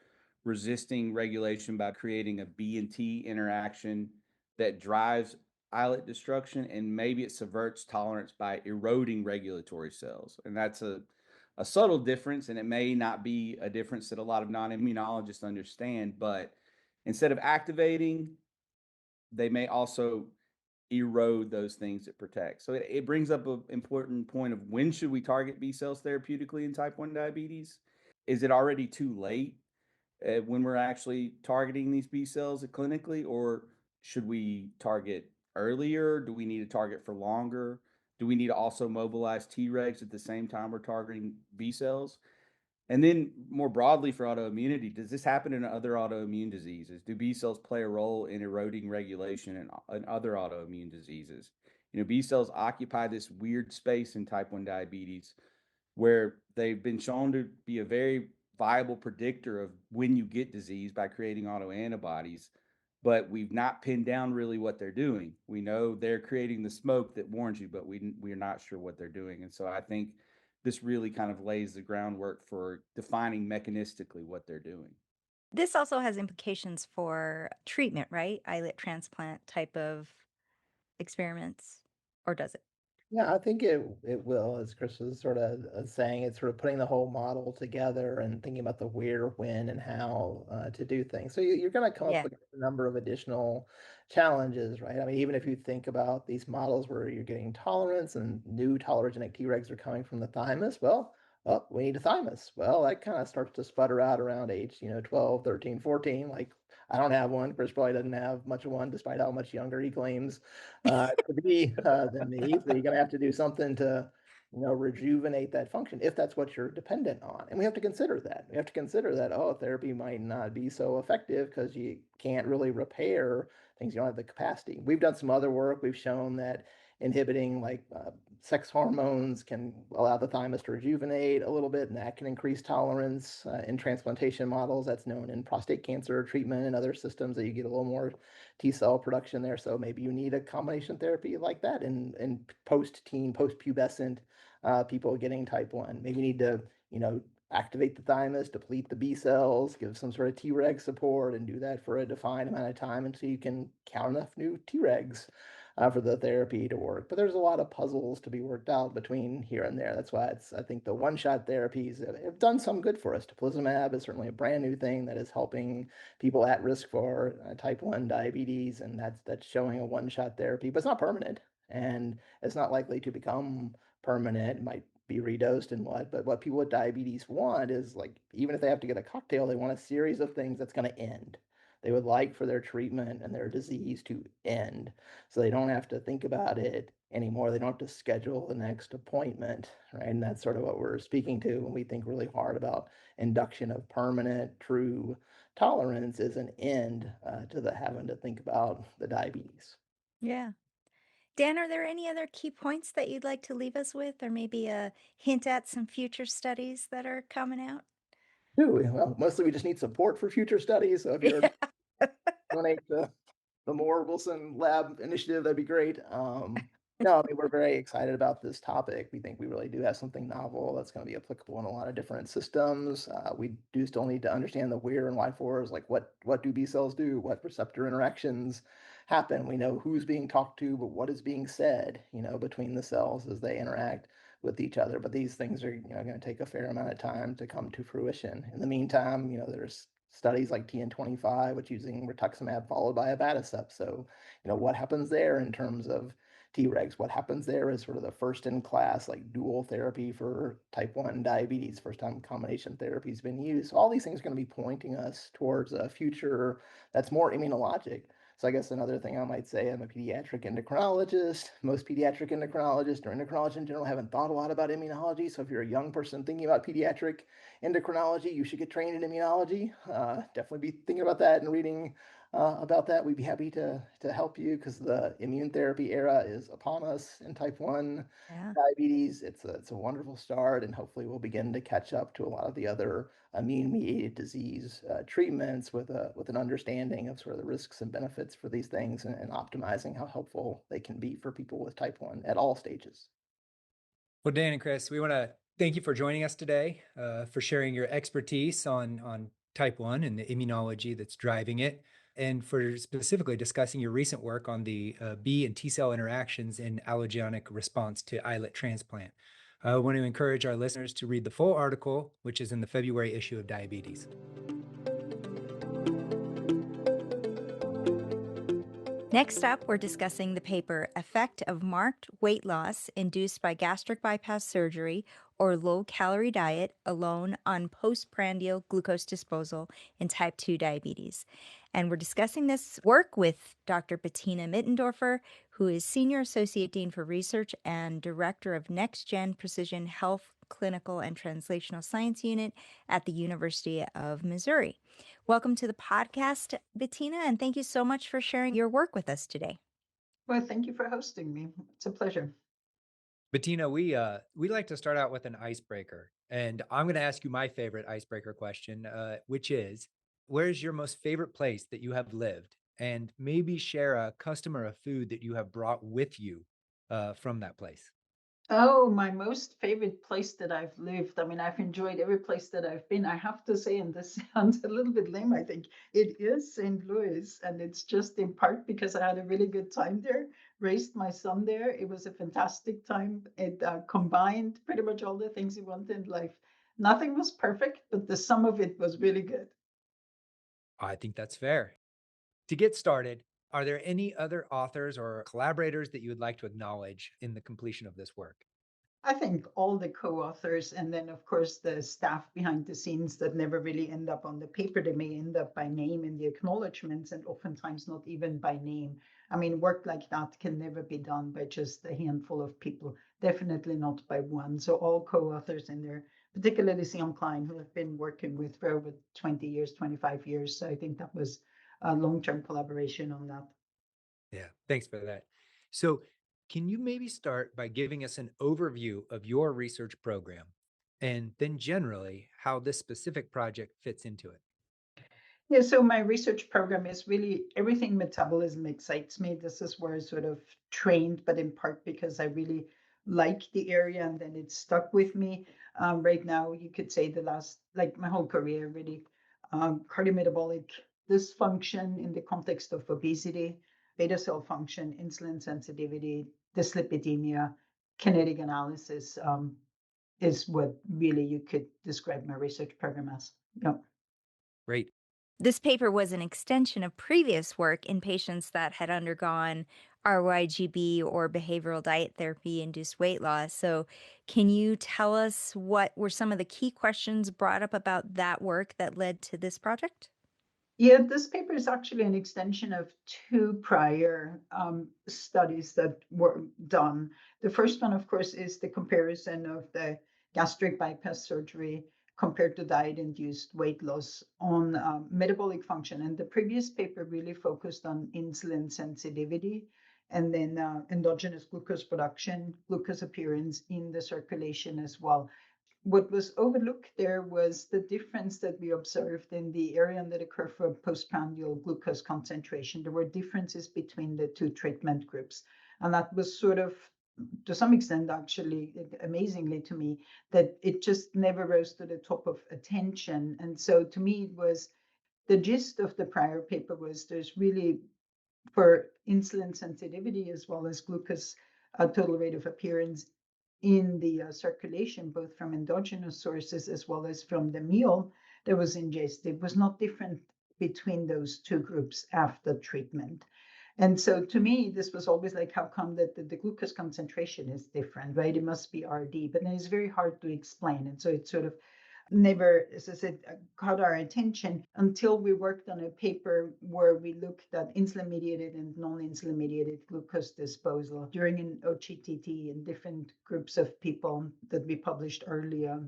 resisting regulation by creating a B and T interaction that drives islet destruction, and maybe it subverts tolerance by eroding regulatory cells. And that's a subtle difference, and it may not be a difference that a lot of non-immunologists understand, but instead of activating, they may also erode those things that protect. So it brings up an important point of when should we target B cells therapeutically in type 1 diabetes? Is it already too late when we're actually targeting these B cells clinically, or should we target earlier? Do we need to target for longer? Do we need to also mobilize Tregs at the same time we're targeting B cells? And then more broadly for autoimmunity, does this happen in other autoimmune diseases? Do B cells play a role in eroding regulation in other autoimmune diseases? B cells occupy this weird space in type 1 diabetes where they've been shown to be a very viable predictor of when you get disease by creating autoantibodies, but we've not pinned down really what they're doing. We know they're creating the smoke that warns you, but we're not sure what they're doing. And so I think this really kind of lays the groundwork for defining mechanistically what they're doing. This also has implications for treatment, right? Islet transplant type of experiments, or does it? Yeah, I think it will, as Chris was sort of saying, it's sort of putting the whole model together and thinking about the where, when, and how to do things. So you're going to come up with a number of additional challenges, right? I mean, even if you think about these models where you're getting tolerance and new tolerogenic Tregs are coming from the thymus, well, we need a thymus. Well, that kind of starts to sputter out around age, 12, 13, 14. Like, I don't have one. Chris probably doesn't have much of one, despite how much younger he claims to be than me. So you're going to have to do something to, rejuvenate that function if that's what you're dependent on. And we have to consider that. We have to consider that, therapy might not be so effective because you can't really repair things. You don't have the capacity. We've done some other work. We've shown that inhibiting sex hormones can allow the thymus to rejuvenate a little bit, and that can increase tolerance in transplantation models. That's known in prostate cancer treatment and other systems that you get a little more T cell production there. So maybe you need a combination therapy like that in post-teen, post-pubescent people getting type 1. Maybe you need to, activate the thymus, deplete the B cells, give some sort of Treg support, and do that for a defined amount of time until you can count enough new Tregs for the therapy to work. But there's a lot of puzzles to be worked out between here and there. That's why I think the one-shot therapies have done some good for us. Teplizumab is certainly a brand new thing that is helping people at risk for type 1 diabetes, and that's showing a one-shot therapy, but it's not permanent. and it's not likely to become permanent. It might be redosed and but what people with diabetes want is, like, even if they have to get a cocktail, they want a series of things that's going to end. They would like for their treatment and their disease to end, so they don't have to think about it anymore. They don't have to schedule the next appointment, right? And that's sort of what we're speaking to when we think really hard about induction of permanent, true tolerance is an end to the having to think about the diabetes. Yeah. Dan, are there any other key points that you'd like to leave us with, or maybe a hint at some future studies that are coming out? Ooh, well, mostly we just need support for future studies. So if you're donate the Moore Wilson Lab initiative, that'd be great. No, I mean, we're very excited about this topic. We think we really do have something novel that's going to be applicable in a lot of different systems. We do still need to understand the where and why fors, like what do B cells do, what receptor interactions happen. We know who's being talked to, but what is being said, between the cells as they interact with each other. But these things are, going to take a fair amount of time to come to fruition. In the meantime, there's studies like TN25, which using rituximab followed by abatacept. So, what happens there in terms of Tregs? What happens there is sort of the first in class, like dual therapy for type 1 diabetes, first time combination therapy has been used. So all these things are going to be pointing us towards a future that's more immunologic. So I guess another thing I might say, I'm a pediatric endocrinologist. Most pediatric endocrinologists or endocrinologists in general haven't thought a lot about immunology. So if you're a young person thinking about pediatric endocrinology, you should get trained in immunology. Definitely be thinking about that and reading about that. We'd be happy to help you, because the immune therapy era is upon us in type 1 diabetes. It's a wonderful start, and hopefully we'll begin to catch up to a lot of the other immune-mediated disease treatments with an understanding of sort of the risks and benefits for these things, and optimizing how helpful they can be for people with type 1 at all stages. Well, Dan and Chris, we want to thank you for joining us today, for sharing your expertise on type 1 and the immunology that's driving it, and for specifically discussing your recent work on the B and T cell interactions in allogenic response to islet transplant. I want to encourage our listeners to read the full article, which is in the February issue of Diabetes. Next up, we're discussing the paper Effect of Marked Weight Loss Induced by Gastric Bypass Surgery or Low-Calorie Diet Alone on Postprandial Glucose Disposal in Type 2 Diabetes. And we're discussing this work with Dr. Bettina Mittendorfer, who is Senior Associate Dean for Research and Director of NextGen Precision Health Clinical and Translational Science Unit at the University of Missouri. Welcome to the podcast, Bettina, and thank you so much for sharing your work with us today. Well, thank you for hosting me. It's a pleasure. Bettina, we like to start out with an icebreaker, and I'm going to ask you my favorite icebreaker question, which is, where's your most favorite place that you have lived? And maybe share a custom or a food that you have brought with you from that place. Oh, my most favorite place that I've lived. I mean, I've enjoyed every place that I've been. I have to say, and this sounds a little bit lame, I think, it is St. Louis. And it's just in part because I had a really good time there, raised my son there. It was a fantastic time. It combined pretty much all the things you want in life. Nothing was perfect, but the sum of it was really good. I think that's fair. To get started, are there any other authors or collaborators that you would like to acknowledge in the completion of this work? I think all the co-authors, and then of course the staff behind the scenes that never really end up on the paper. They may end up by name in the acknowledgements, and oftentimes not even by name. I mean, work like that can never be done by just a handful of people, definitely not by one. So all co-authors in there, particularly Sam Klein, who I've been working with for over 20 years, 25 years. So I think that was a long-term collaboration on that. Yeah, thanks for that. So can you maybe start by giving us an overview of your research program, and then generally how this specific project fits into it? Yeah, so my research program is really everything metabolism excites me. This is where I sort of trained, but in part because I really like the area, and then it stuck with me. Right now, you could say like my whole career, really, cardiometabolic dysfunction in the context of obesity, beta cell function, insulin sensitivity, dyslipidemia, kinetic analysis is what really you could describe my research program as. Yeah. Great. This paper was an extension of previous work in patients that had undergone RYGB or behavioral diet therapy induced weight loss. So, can you tell us what were some of the key questions brought up about that work that led to this project? Yeah, this paper is actually an extension of two prior studies that were done. The first one, of course, is the comparison of the gastric bypass surgery compared to diet-induced weight loss on metabolic function. And the previous paper really focused on insulin sensitivity and then endogenous glucose production, glucose appearance in the circulation as well. What was overlooked there was the difference that we observed in the area under the curve for postprandial glucose concentration. There were differences between the two treatment groups. And that was sort of, to some extent, actually, amazingly to me, that it just never rose to the top of attention. And so to me, it was the gist of the prior paper was there's really, for insulin sensitivity as well as glucose total rate of appearance in the circulation, both from endogenous sources as well as from the meal that was ingested, was not different between those two groups after treatment. And so to me, this was always like, how come that the glucose concentration is different, right? It must be RD, but then it's very hard to explain. And so it sort of never, as I said, caught our attention until we worked on a paper where we looked at insulin-mediated and non-insulin mediated glucose disposal during an OGTT in different groups of people that we published earlier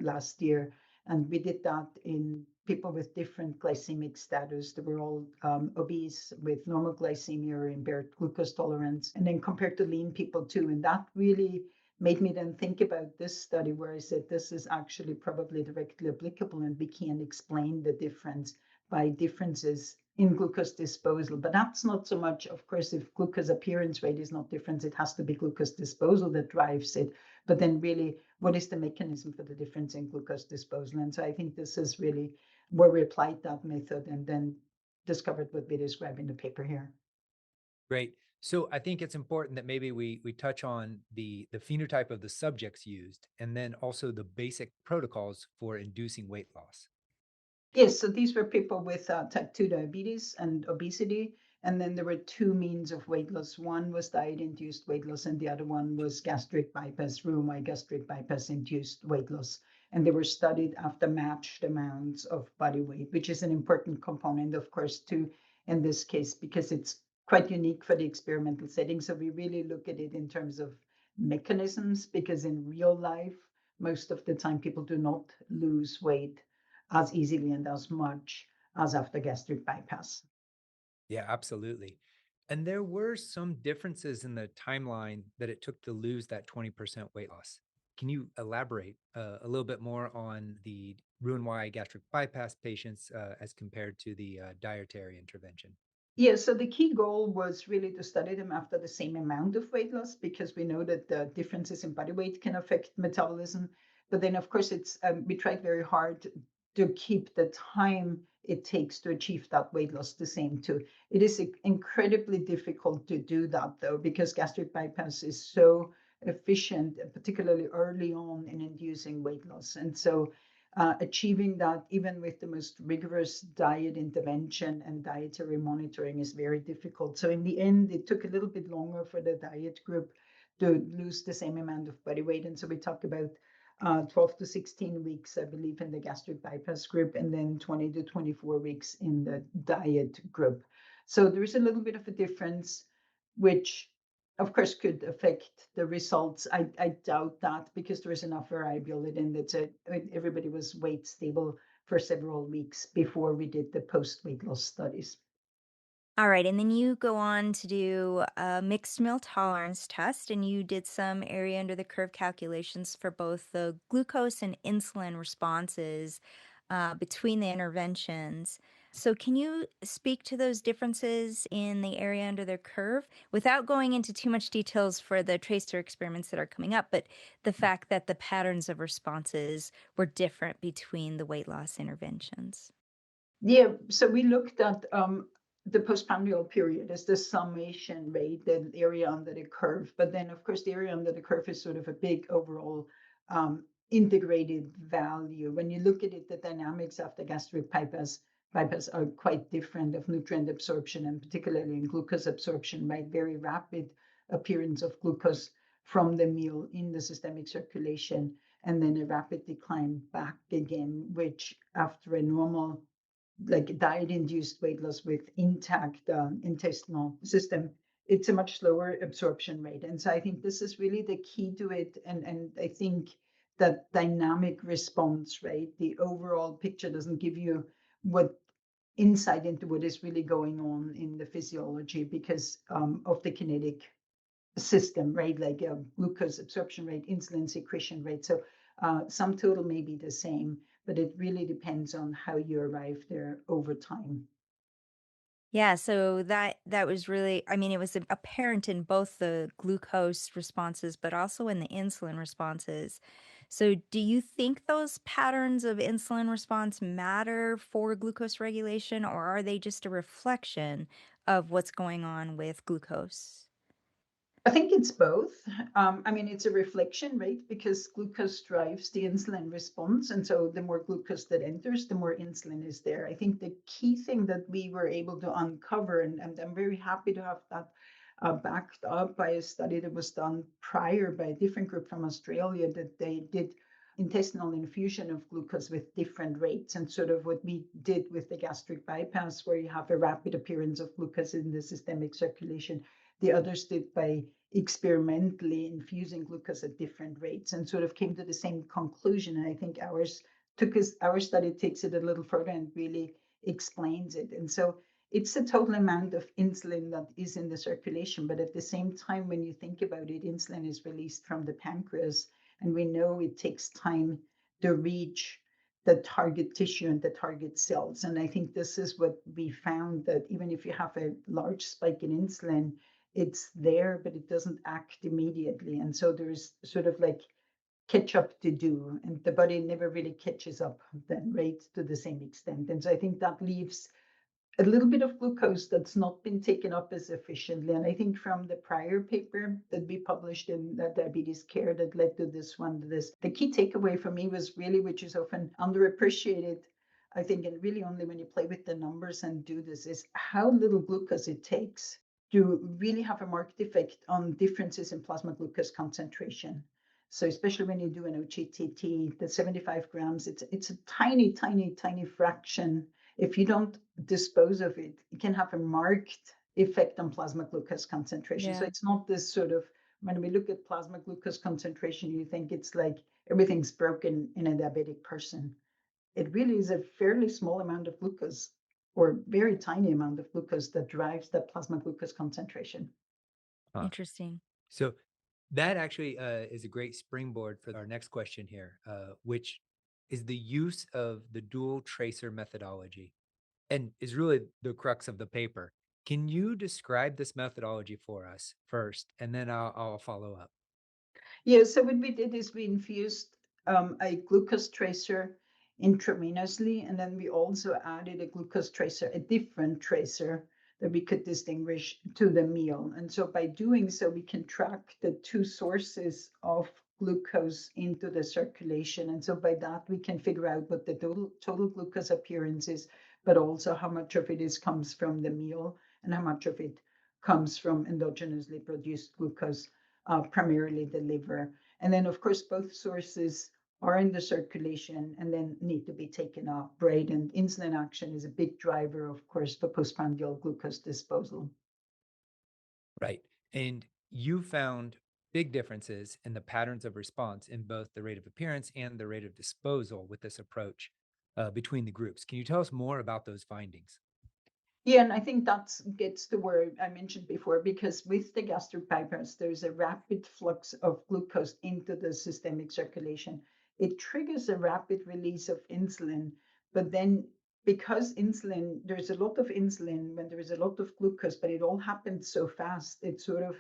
last year. And we did that in people with different glycemic status. They were all obese with normal glycemia or impaired glucose tolerance, and then compared to lean people too. And that really made me then think about this study where I said this is actually probably directly applicable and we can explain the difference by differences in glucose disposal. But that's not so much, of course, if glucose appearance rate is not different, it has to be glucose disposal that drives it. But then really, what is the mechanism for the difference in glucose disposal? And so I think this is really where we applied that method and then discovered what we describe in the paper here. Great. So I think it's important that maybe we touch on the phenotype of the subjects used, and then also the basic protocols for inducing weight loss. Yes, so these were people with type 2 diabetes and obesity. And then there were two means of weight loss. One was diet-induced weight loss, and the other one was gastric bypass, Roux-en-Y gastric bypass-induced weight loss. And they were studied after matched amounts of body weight, which is an important component, of course, too, in this case, because it's quite unique for the experimental setting. So we really look at it in terms of mechanisms, because in real life, most of the time people do not lose weight as easily and as much as after gastric bypass. Yeah, absolutely. And there were some differences in the timeline that it took to lose that 20% weight loss. Can you elaborate a little bit more on the Roux-en-Y gastric bypass patients as compared to the dietary intervention? Yeah, so the key goal was really to study them after the same amount of weight loss, because we know that the differences in body weight can affect metabolism. But then, of course, it's we tried very hard to keep the time it takes to achieve that weight loss the same too. It is incredibly difficult to do that though, because gastric bypass is so efficient, particularly early on in inducing weight loss. And so achieving that even with the most rigorous diet intervention and dietary monitoring is very difficult. So in the end, it took a little bit longer for the diet group to lose the same amount of body weight. And so we talk about 12 to 16 weeks, I believe, in the gastric bypass group, and then 20 to 24 weeks in the diet group. So there is a little bit of a difference, which of course could affect the results. I doubt that, because there is enough variability in that everybody was weight stable for several weeks before we did the post-weight loss studies. All right, and then you go on to do a mixed meal tolerance test, and you did some area under the curve calculations for both the glucose and insulin responses between the interventions. So, can you speak to those differences in the area under the curve without going into too much details for the tracer experiments that are coming up, but the fact that the patterns of responses were different between the weight loss interventions? Yeah, so we looked at the postprandial period as the summation rate, the area under the curve. But then, of course, the area under the curve is sort of a big overall integrated value. When you look at it, the dynamics after gastric bypass bypass are quite different of nutrient absorption, and particularly in glucose absorption, right? Very rapid appearance of glucose from the meal in the systemic circulation, and then a rapid decline back again, which after a normal, like diet-induced weight loss with intact intestinal system, it's a much slower absorption rate. And so I think this is really the key to it. And I think that dynamic response, right? The overall picture doesn't give you what insight into what is really going on in the physiology because of the kinetic system, right? Like glucose absorption rate, insulin secretion rate. So sum total may be the same, but it really depends on how you arrive there over time. Yeah, so that was really, I mean, it was apparent in both the glucose responses, but also in the insulin responses. So do you think those patterns of insulin response matter for glucose regulation, or are they just a reflection of what's going on with glucose? I think it's both. I mean, it's a reflection, right? Because glucose drives the insulin response. And so the more glucose that enters, the more insulin is there. I think the key thing that we were able to uncover, and I'm very happy to have that backed up by a study that was done prior by a different group from Australia, that they did intestinal infusion of glucose with different rates. And sort of what we did with the gastric bypass, where you have a rapid appearance of glucose in the systemic circulation. The others did by experimentally infusing glucose at different rates and sort of came to the same conclusion. And I think our study takes it a little further and really explains it. And so it's the total amount of insulin that is in the circulation. But at the same time, when you think about it, insulin is released from the pancreas, and we know it takes time to reach the target tissue and the target cells. And I think this is what we found, that even if you have a large spike in insulin, it's there, but it doesn't act immediately. And so there's sort of like catch up to do, and the body never really catches up then, right, to the same extent. And so I think that leaves a little bit of glucose that's not been taken up as efficiently. And I think from the prior paper that we published in Diabetes Care that led to this one, the key takeaway for me was really, which is often underappreciated, I think, and really only when you play with the numbers and do this, is how little glucose it takes to really have a marked effect on differences in plasma glucose concentration. So especially when you do an OGTT, the 75 grams, it's a tiny, tiny, tiny fraction. If you don't dispose of it, it can have a marked effect on plasma glucose concentration. So it's not this sort of, when we look at plasma glucose concentration, you think it's like everything's broken in a diabetic person. It really is a fairly small amount of glucose, or very tiny amount of glucose, that drives that plasma glucose concentration. Interesting. So that actually is a great springboard for our next question here, which is the use of the dual tracer methodology, and is really the crux of the paper. Can you describe this methodology for us first, and then I'll follow up? Yeah, so what we did is we infused a glucose tracer intravenously, and then we also added a glucose tracer, a different tracer that we could distinguish, to the meal. And so by doing so, we can track the two sources of glucose into the circulation. And so by that, we can figure out what the total glucose appearance is, but also how much of it comes from the meal and how much of it comes from endogenously produced glucose, primarily the liver. And then, of course, both sources are in the circulation and then need to be taken up, right? And insulin action is a big driver, of course, for postprandial glucose disposal. Right. And you found big differences in the patterns of response in both the rate of appearance and the rate of disposal with this approach between the groups. Can you tell us more about those findings? Yeah, and I think that gets to where I mentioned before, because with the gastric bypass, there's a rapid flux of glucose into the systemic circulation. It triggers a rapid release of insulin, but then because insulin, there's a lot of insulin when there is a lot of glucose, but it all happens so fast, it sort of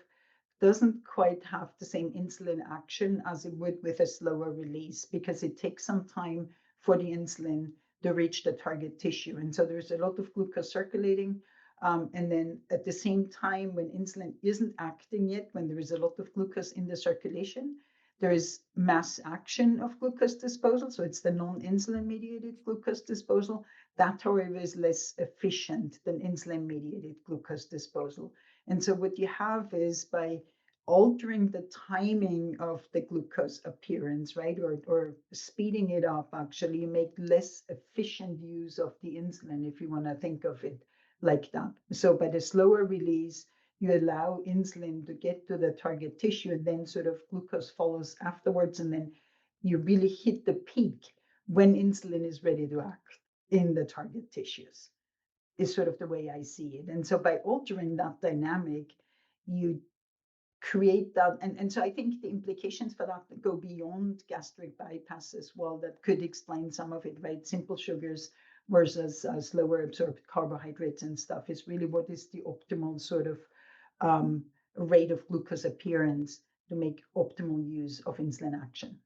doesn't quite have the same insulin action as it would with a slower release, because it takes some time for the insulin to reach the target tissue. And so there's a lot of glucose circulating. And then at the same time, when insulin isn't acting yet, when there is a lot of glucose in the circulation, there is mass action of glucose disposal. So it's the non-insulin mediated glucose disposal. That, however, is less efficient than insulin mediated glucose disposal. And so what you have is by altering the timing of the glucose appearance, right, or speeding it up, actually, you make less efficient use of the insulin, if you want to think of it like that. So by the slower release, you allow insulin to get to the target tissue, and then sort of glucose follows afterwards, and then you really hit the peak when insulin is ready to act in the target tissues, is sort of the way I see it. And so by altering that dynamic, you create that. And so I think the implications for that go beyond gastric bypass as well. That could explain some of it, right? Simple sugars versus slower absorbed carbohydrates and stuff is really what is the optimal sort of rate of glucose appearance to make optimal use of insulin action.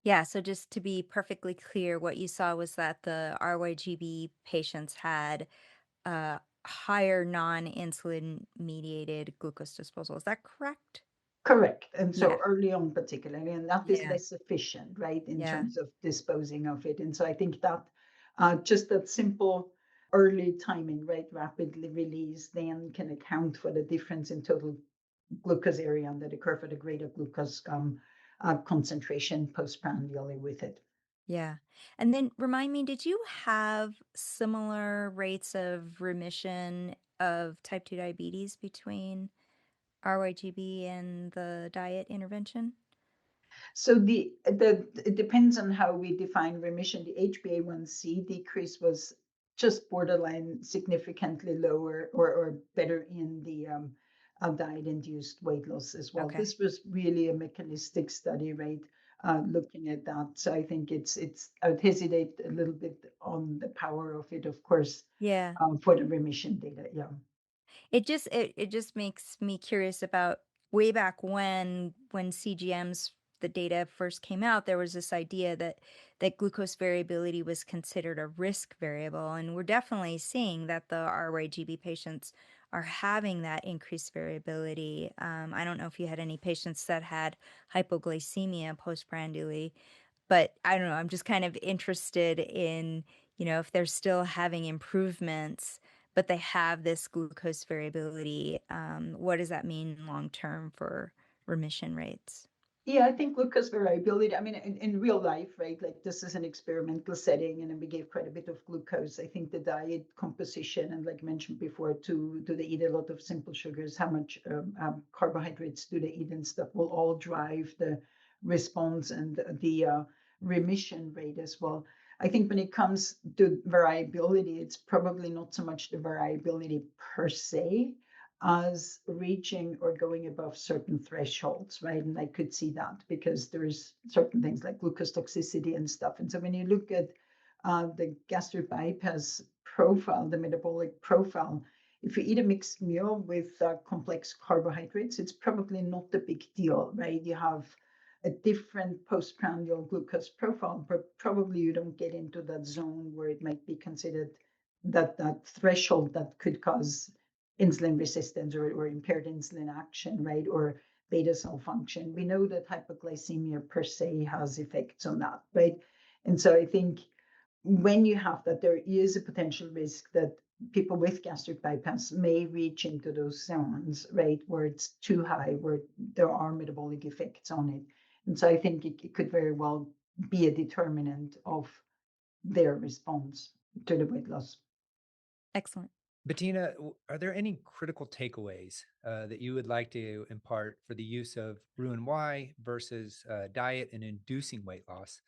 Yeah, so just to be perfectly clear, what you saw was that the RYGB patients had higher non-insulin mediated glucose disposal. Is that correct? Correct. And so Yeah. early on, particularly, and that is Yeah. less efficient, right, in Yeah. terms of disposing of it. And so I think that just that simple early timing, right, rapidly release, then can account for the difference in total glucose area under the curve, for the greater glucose concentration postprandially with it. Yeah. And then remind me, did you have similar rates of remission of type 2 diabetes between RYGB and the diet intervention? So it depends on how we define remission. The HbA1c decrease was just borderline significantly lower or better in the diet-induced weight loss as well. Okay. This was really a mechanistic study, right? Looking at that. So I think I would hesitate a little bit on the power of it, of course, Yeah. for the remission data. Yeah. It just makes me curious about way back when CGM's the data first came out, there was this idea that glucose variability was considered a risk variable, and we're definitely seeing that the RYGB patients are having that increased variability. I don't know if you had any patients that had hypoglycemia postprandially, but I don't know. I'm just kind of interested in, if they're still having improvements, but they have this glucose variability. What does that mean long term for remission rates? Yeah, I think glucose variability, I mean, in real life, right? Like this is an experimental setting, and then we gave quite a bit of glucose. I think the diet composition, and like mentioned before, do they eat a lot of simple sugars? How much carbohydrates do they eat and stuff will all drive the response and the remission rate as well. I think when it comes to variability, it's probably not so much the variability per se, as reaching or going above certain thresholds, right? And I could see that because there's certain things like glucose toxicity and stuff. And so when you look at the gastric bypass profile, the metabolic profile, if you eat a mixed meal with complex carbohydrates, it's probably not a big deal, right? You have a different postprandial glucose profile, but probably you don't get into that zone where it might be considered that threshold that could cause insulin resistance or impaired insulin action, right? Or beta cell function. We know that hypoglycemia per se has effects on that, right? And so I think when you have that, there is a potential risk that people with gastric bypass may reach into those zones, right, where it's too high, where there are metabolic effects on it. And so I think it could very well be a determinant of their response to the weight loss. Excellent. Bettina, are there any critical takeaways that you would like to impart for the use of Roux-en-Y versus diet and inducing weight loss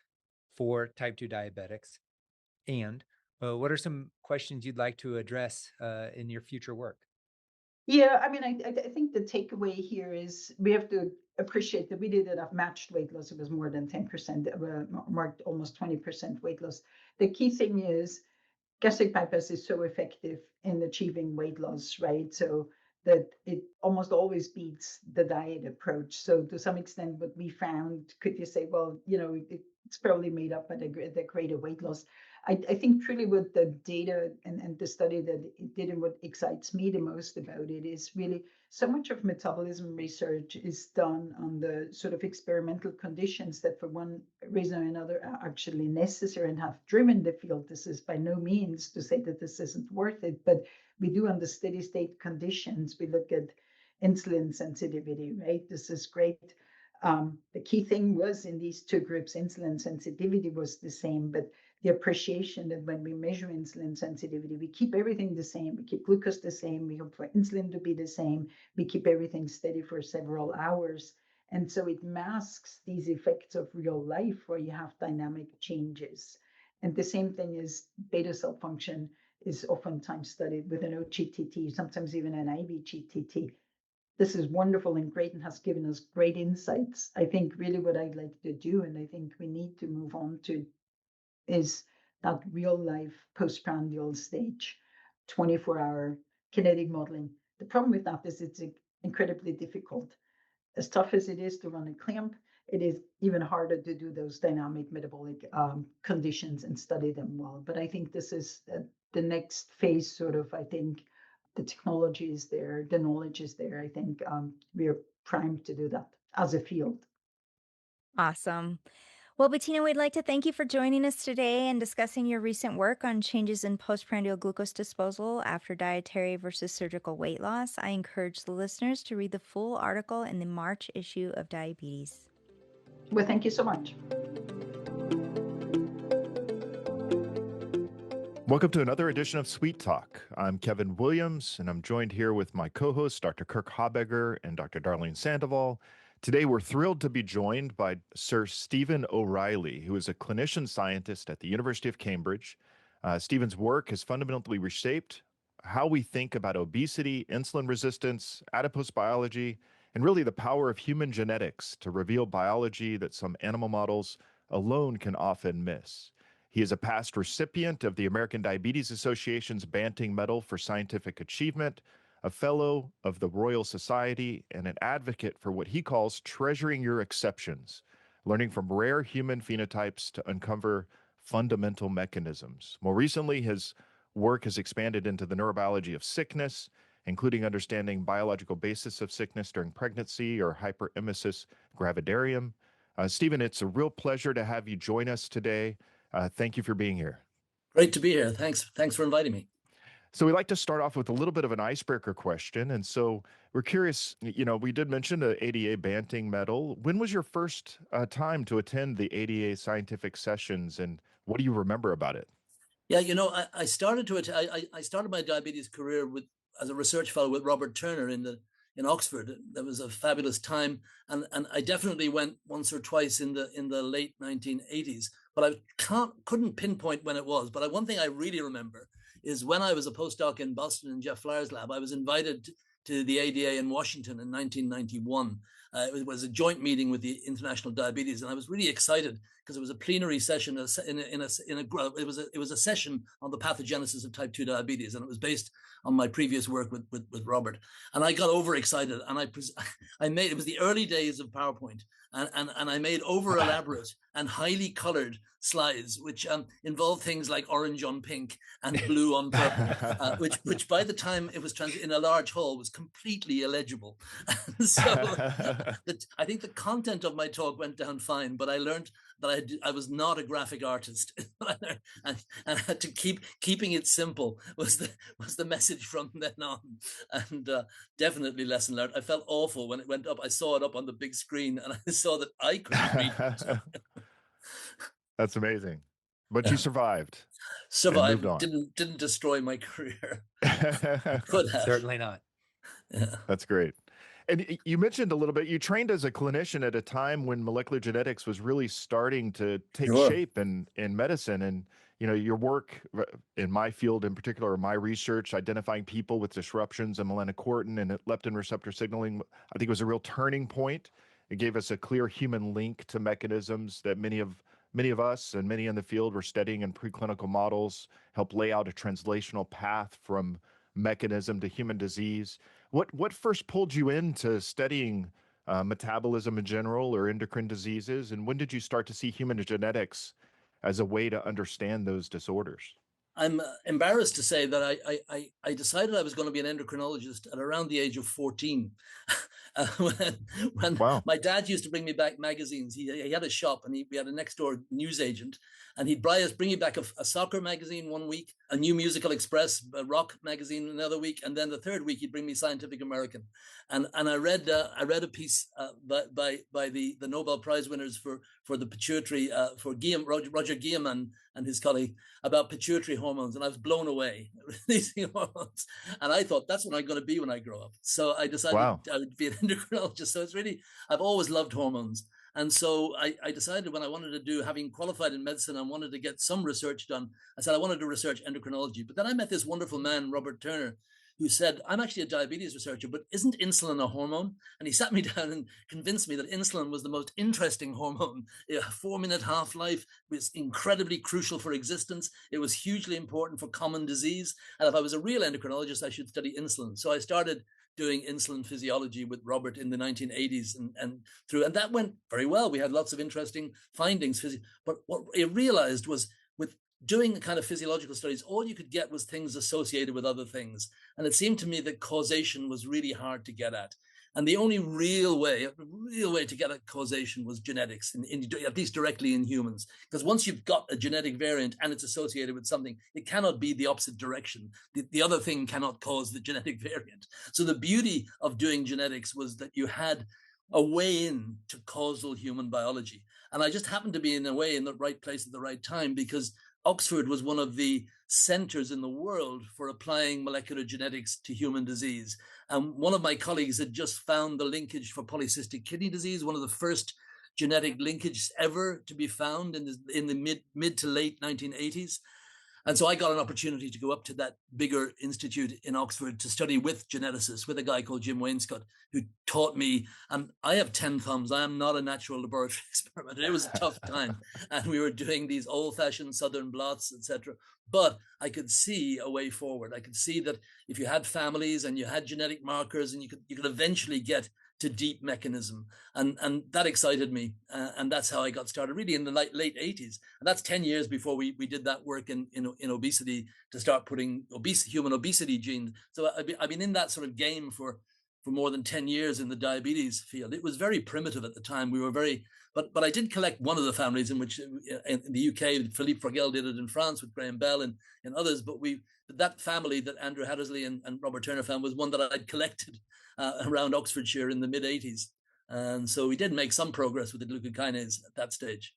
for type 2 diabetics? And what are some questions you'd like to address in your future work? Yeah, I mean, I think the takeaway here is we have to appreciate that we did enough matched weight loss. It was more than 10%, marked almost 20% weight loss. The key thing is gastric bypass is so effective in achieving weight loss, right? So that it almost always beats the diet approach. So to some extent, what we found, could you say, well, it's probably made up by the greater weight loss. I think truly what the data and the study that it did and what excites me the most about it is really so much of metabolism research is done on the sort of experimental conditions that for one reason or another are actually necessary and have driven the field. This is by no means to say that this isn't worth it, but we do on the steady state conditions. We look at insulin sensitivity, right? This is great. The key thing was in these two groups, insulin sensitivity was the same, but the appreciation that when we measure insulin sensitivity, we keep everything the same. We keep glucose the same. We hope for insulin to be the same. We keep everything steady for several hours. And so it masks these effects of real life where you have dynamic changes. And the same thing is beta cell function is oftentimes studied with an OGTT, sometimes even an IVGTT. This is wonderful and great and has given us great insights. I think really what I'd like to do, and I think we need to move on to, is that real life postprandial stage, 24-hour kinetic modeling. The problem with that is it's incredibly difficult. As tough as it is to run a clamp, it is even harder to do those dynamic metabolic conditions and study them well. But I think this is the next phase, sort of, I think, the technology is there, the knowledge is there. I think we are primed to do that as a field. Awesome. Well, Bettina, we'd like to thank you for joining us today and discussing your recent work on changes in postprandial glucose disposal after dietary versus surgical weight loss. I encourage the listeners to read the full article in the March issue of Diabetes. Well, thank you so much. Welcome to another edition of Sweet Talk. I'm Kevin Williams, and I'm joined here with my co-hosts, Dr. Kirk Habegger and Dr. Darleen Sandoval. Today, we're thrilled to be joined by Sir Stephen O'Reilly, who is a clinician scientist at the University of Cambridge. Stephen's work has fundamentally reshaped how we think about obesity, insulin resistance, adipose biology, and really the power of human genetics to reveal biology that some animal models alone can often miss. He is a past recipient of the American Diabetes Association's Banting Medal for Scientific Achievement, a fellow of the Royal Society, and an advocate for what he calls treasuring your exceptions, learning from rare human phenotypes to uncover fundamental mechanisms. More recently, his work has expanded into the neurobiology of sickness, including understanding biological basis of sickness during pregnancy or hyperemesis gravidarum. Stephen, it's a real pleasure to have you join us today. Thank you for being here. Great to be here. Thanks for inviting me. So we like to start off with a little bit of an icebreaker question. And so we're curious, we did mention the ADA Banting Medal. When was your first time to attend the ADA scientific sessions, and what do you remember about it? Yeah, I started I started my diabetes career as a research fellow with Robert Turner in Oxford. That was a fabulous time, and I definitely went once or twice in the late 1980s. But I couldn't pinpoint when it was. But one thing I really remember is when I was a postdoc in Boston in Jeff Flyer's lab, I was invited to the ADA in Washington in 1991. It was a joint meeting with the International Diabetes, and I was really excited because it was a plenary session. It was a session on the pathogenesis of type 2 diabetes, and it was based on my previous work with Robert. And I got overexcited, and it was the early days of PowerPoint, and I made over elaborate and highly colored slides, which involved things like orange on pink and blue on purple, which by the time it was in a large hall was completely illegible. So I think the content of my talk went down fine, but I learned that I was not a graphic artist, and I had to keeping it simple was the message from then on, and definitely lesson learned. I felt awful when it went up. I saw it up on the big screen, and I saw that I couldn't read it. That's amazing, but you survived. Survived. Didn't destroy my career. Could have. Certainly not. Yeah. That's great. And you mentioned a little bit, you trained as a clinician at a time when molecular genetics was really starting to take shape in medicine. And, your work in my field in particular, my research, identifying people with disruptions in melanocortin and leptin receptor signaling, I think was a real turning point. It gave us a clear human link to mechanisms that many of us and many in the field were studying in preclinical models, help lay out a translational path from mechanism to human disease. What first pulled you into studying metabolism in general, or endocrine diseases? And when did you start to see human genetics as a way to understand those disorders? I'm embarrassed to say that I decided I was going to be an endocrinologist at around the age of 14. when Wow. my dad used to bring me back magazines. He had a shop, and we had a next door news agent, and he'd bring me back a soccer magazine one week, a New Musical Express, a rock magazine another week, and then the third week he'd bring me Scientific American. And I read a piece by the Nobel Prize winners for the pituitary, for Roger Guillemin and his colleague, about pituitary hormones, and I was blown away. These hormones, and I thought that's what I'm going to be when I grow up. So I decided I would be an endocrinologist. So it's really, I've always loved hormones, and so I decided when I wanted to do, having qualified in medicine, I wanted to get some research done. I said I wanted to research endocrinology, but then I met this wonderful man, Robert Turner, who said, I'm actually a diabetes researcher, but isn't insulin a hormone? And he sat me down and convinced me that insulin was the most interesting hormone. A 4-minute half-life was incredibly crucial for existence. It was hugely important for common disease. And if I was a real endocrinologist, I should study insulin. So I started doing insulin physiology with Robert in the 1980s and that went very well. We had lots of interesting findings. But what I realized was, with doing the kind of physiological studies, all you could get was things associated with other things. And it seemed to me that causation was really hard to get at. And the only real way to get at causation was genetics, at least directly in humans. Because once you've got a genetic variant and it's associated with something, it cannot be the opposite direction. The other thing cannot cause the genetic variant. So the beauty of doing genetics was that you had a way in to causal human biology. And I just happened to be in a way in the right place at the right time, because Oxford was one of the centers in the world for applying molecular genetics to human disease. And one of my colleagues had just found the linkage for polycystic kidney disease, one of the first genetic linkages ever to be found in the mid to late 1980s. And so I got an opportunity to go up to that bigger institute in Oxford to study with geneticists, with a guy called Jim Wainscott, who taught me, and I have 10 thumbs. I am not a natural laboratory experiment. It was a tough time. And we were doing these old-fashioned Southern blots, etc. But I could see a way forward. I could see that if you had families and you had genetic markers, and you could eventually get to deep mechanism. And that excited me. And that's how I got started, really in the late 80s. And that's 10 years before we did that work in obesity, to start putting human obesity genes. So I've been in that sort of game for more than 10 years in the diabetes field. It was very primitive at the time. We were but I did collect one of the families in which, in the UK, Philippe Fragel did it in France with Graham Bell and others. But that family that Andrew Hattersley and Robert Turner found was one that I'd collected around Oxfordshire in the mid 80s. And so we did make some progress with the glucokinase at that stage.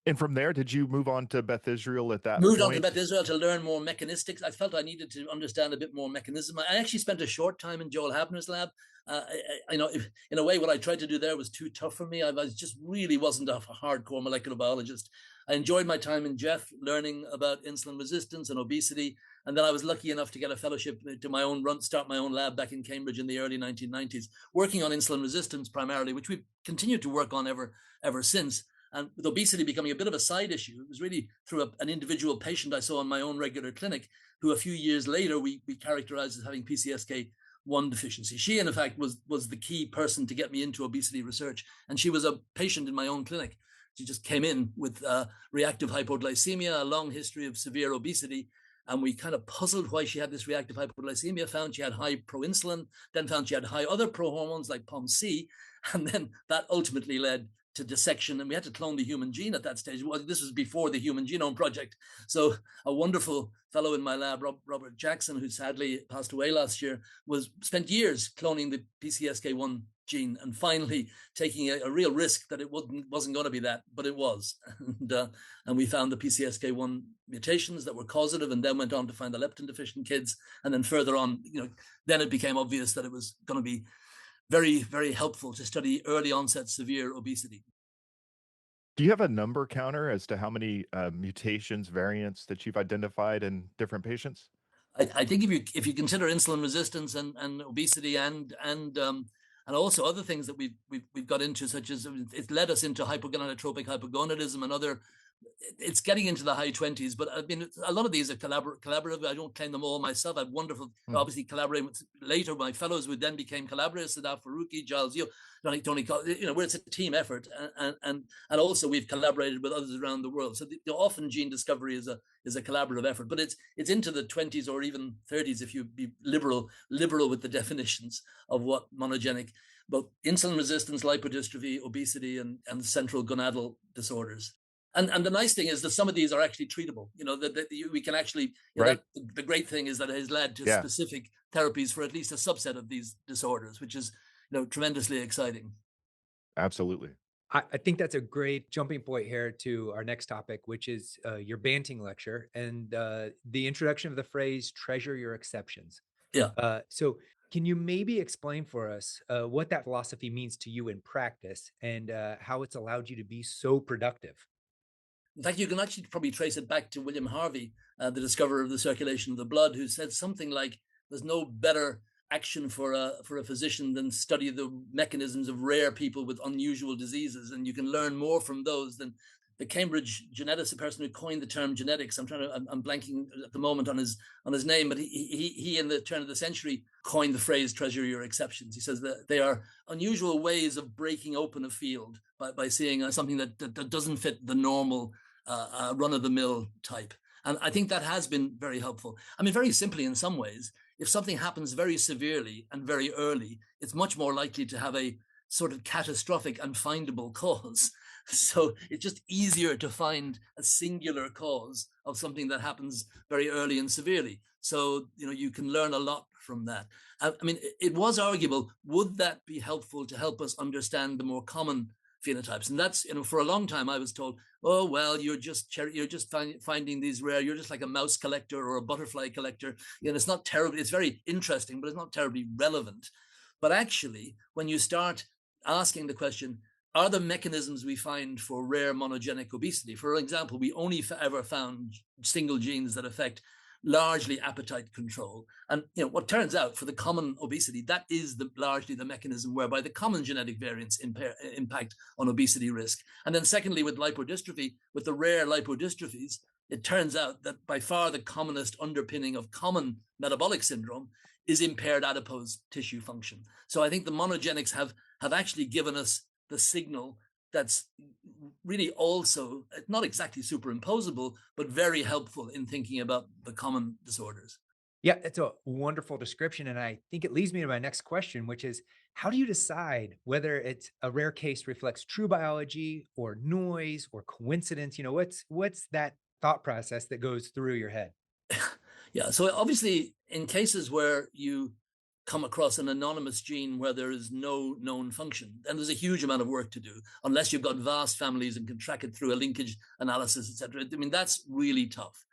And from there, did you move on to Beth Israel at that Moved point? on to Beth Israel to learn more mechanistics. I felt I needed to understand a bit more mechanism. I actually spent a short time in Joel Habner's lab. In a way, what I tried to do there was too tough for me. I just really wasn't a hardcore molecular biologist. I enjoyed my time in Jeff, learning about insulin resistance and obesity. And then I was lucky enough to get a fellowship to start my own lab back in Cambridge in the early 1990s, working on insulin resistance primarily, which we've continued to work on ever since. And with obesity becoming a bit of a side issue, it was really through an individual patient I saw in my own regular clinic, who a few years later we characterized as having PCSK1 deficiency. She, in fact, was the key person to get me into obesity research. And she was a patient in my own clinic. She just came in with reactive hypoglycemia, a long history of severe obesity. And we kind of puzzled why she had this reactive hypoglycemia, found she had high proinsulin, then found she had high other prohormones like POMC. And then that ultimately led to dissection, and we had to clone the human gene at that stage. Well, this was before the Human Genome Project. So a wonderful fellow in my lab, Robert Jackson, who sadly passed away last year, spent years cloning the PCSK1 gene, and finally taking a real risk that it wasn't going to be that, but it was. And we found the PCSK1 mutations that were causative, and then went on to find the leptin deficient kids. And then further on, then it became obvious that it was going to be very, very helpful to study early onset severe obesity. Do you have a number counter as to how many mutations, variants that you've identified in different patients? I think if you consider insulin resistance and obesity and also other things that we've got into, such as it led us into hypogonadotropic hypogonadism and other it's getting into the high 20s, but I mean, a lot of these are collaborative. I don't claim them all myself. I have wonderful, obviously collaborating with later my fellows who then became collaborators, Sadaf Faruqi, Giles Yeo, Tony, where it's a team effort. And also we've collaborated with others around the world. So often gene discovery is a collaborative effort, but it's into the 20s or even 30s if you be liberal with the definitions of what monogenic, both insulin resistance, lipodystrophy, obesity, and central gonadal disorders. And the nice thing is that some of these are actually treatable. That we can actually. Right. The great thing is that it has led to specific therapies for at least a subset of these disorders, which is tremendously exciting. Absolutely. I think that's a great jumping point here to our next topic, which is your Banting lecture and the introduction of the phrase "treasure your exceptions." Yeah. So can you maybe explain for us what that philosophy means to you in practice and how it's allowed you to be so productive? In fact, you can actually probably trace it back to William Harvey, the discoverer of the circulation of the blood, who said something like, "There's no better action for a physician than study the mechanisms of rare people with unusual diseases, and you can learn more from those than." The Cambridge geneticist, the person who coined the term genetics, I'm blanking at the moment on his name, but he in the turn of the century coined the phrase "treasure your exceptions." He says that they are unusual ways of breaking open a field by seeing something that doesn't fit the normal run-of-the-mill type. And I think that has been very helpful. I mean, very simply, in some ways, if something happens very severely and very early, it's much more likely to have a sort of catastrophic and findable cause. So it's just easier to find a singular cause of something that happens very early and severely. So, you can learn a lot from that. I mean, it was arguable, would that be helpful to help us understand the more common phenotypes? And that's, for a long time I was told, oh, well, you're just finding these rare, you're just like a mouse collector or a butterfly collector. It's not terribly, it's very interesting, but it's not terribly relevant. But actually, when you start asking the question, are the mechanisms we find for rare monogenic obesity, for example, we only ever found single genes that affect largely appetite control. And what turns out for the common obesity, that is largely the mechanism whereby the common genetic variants impact on obesity risk. And then secondly, with lipodystrophy, with the rare lipodystrophies, it turns out that by far the commonest underpinning of common metabolic syndrome is impaired adipose tissue function. So I think the monogenics have actually given us the signal that's really also not exactly superimposable, but very helpful in thinking about the common disorders. Yeah, it's a wonderful description. And I think it leads me to my next question, which is, how do you decide whether it's a rare case reflects true biology or noise or coincidence? What's that thought process that goes through your head? Yeah, so obviously in cases where you come across an anonymous gene where there is no known function, and there's a huge amount of work to do, unless you've got vast families and can track it through a linkage analysis, etc. I mean, that's really tough.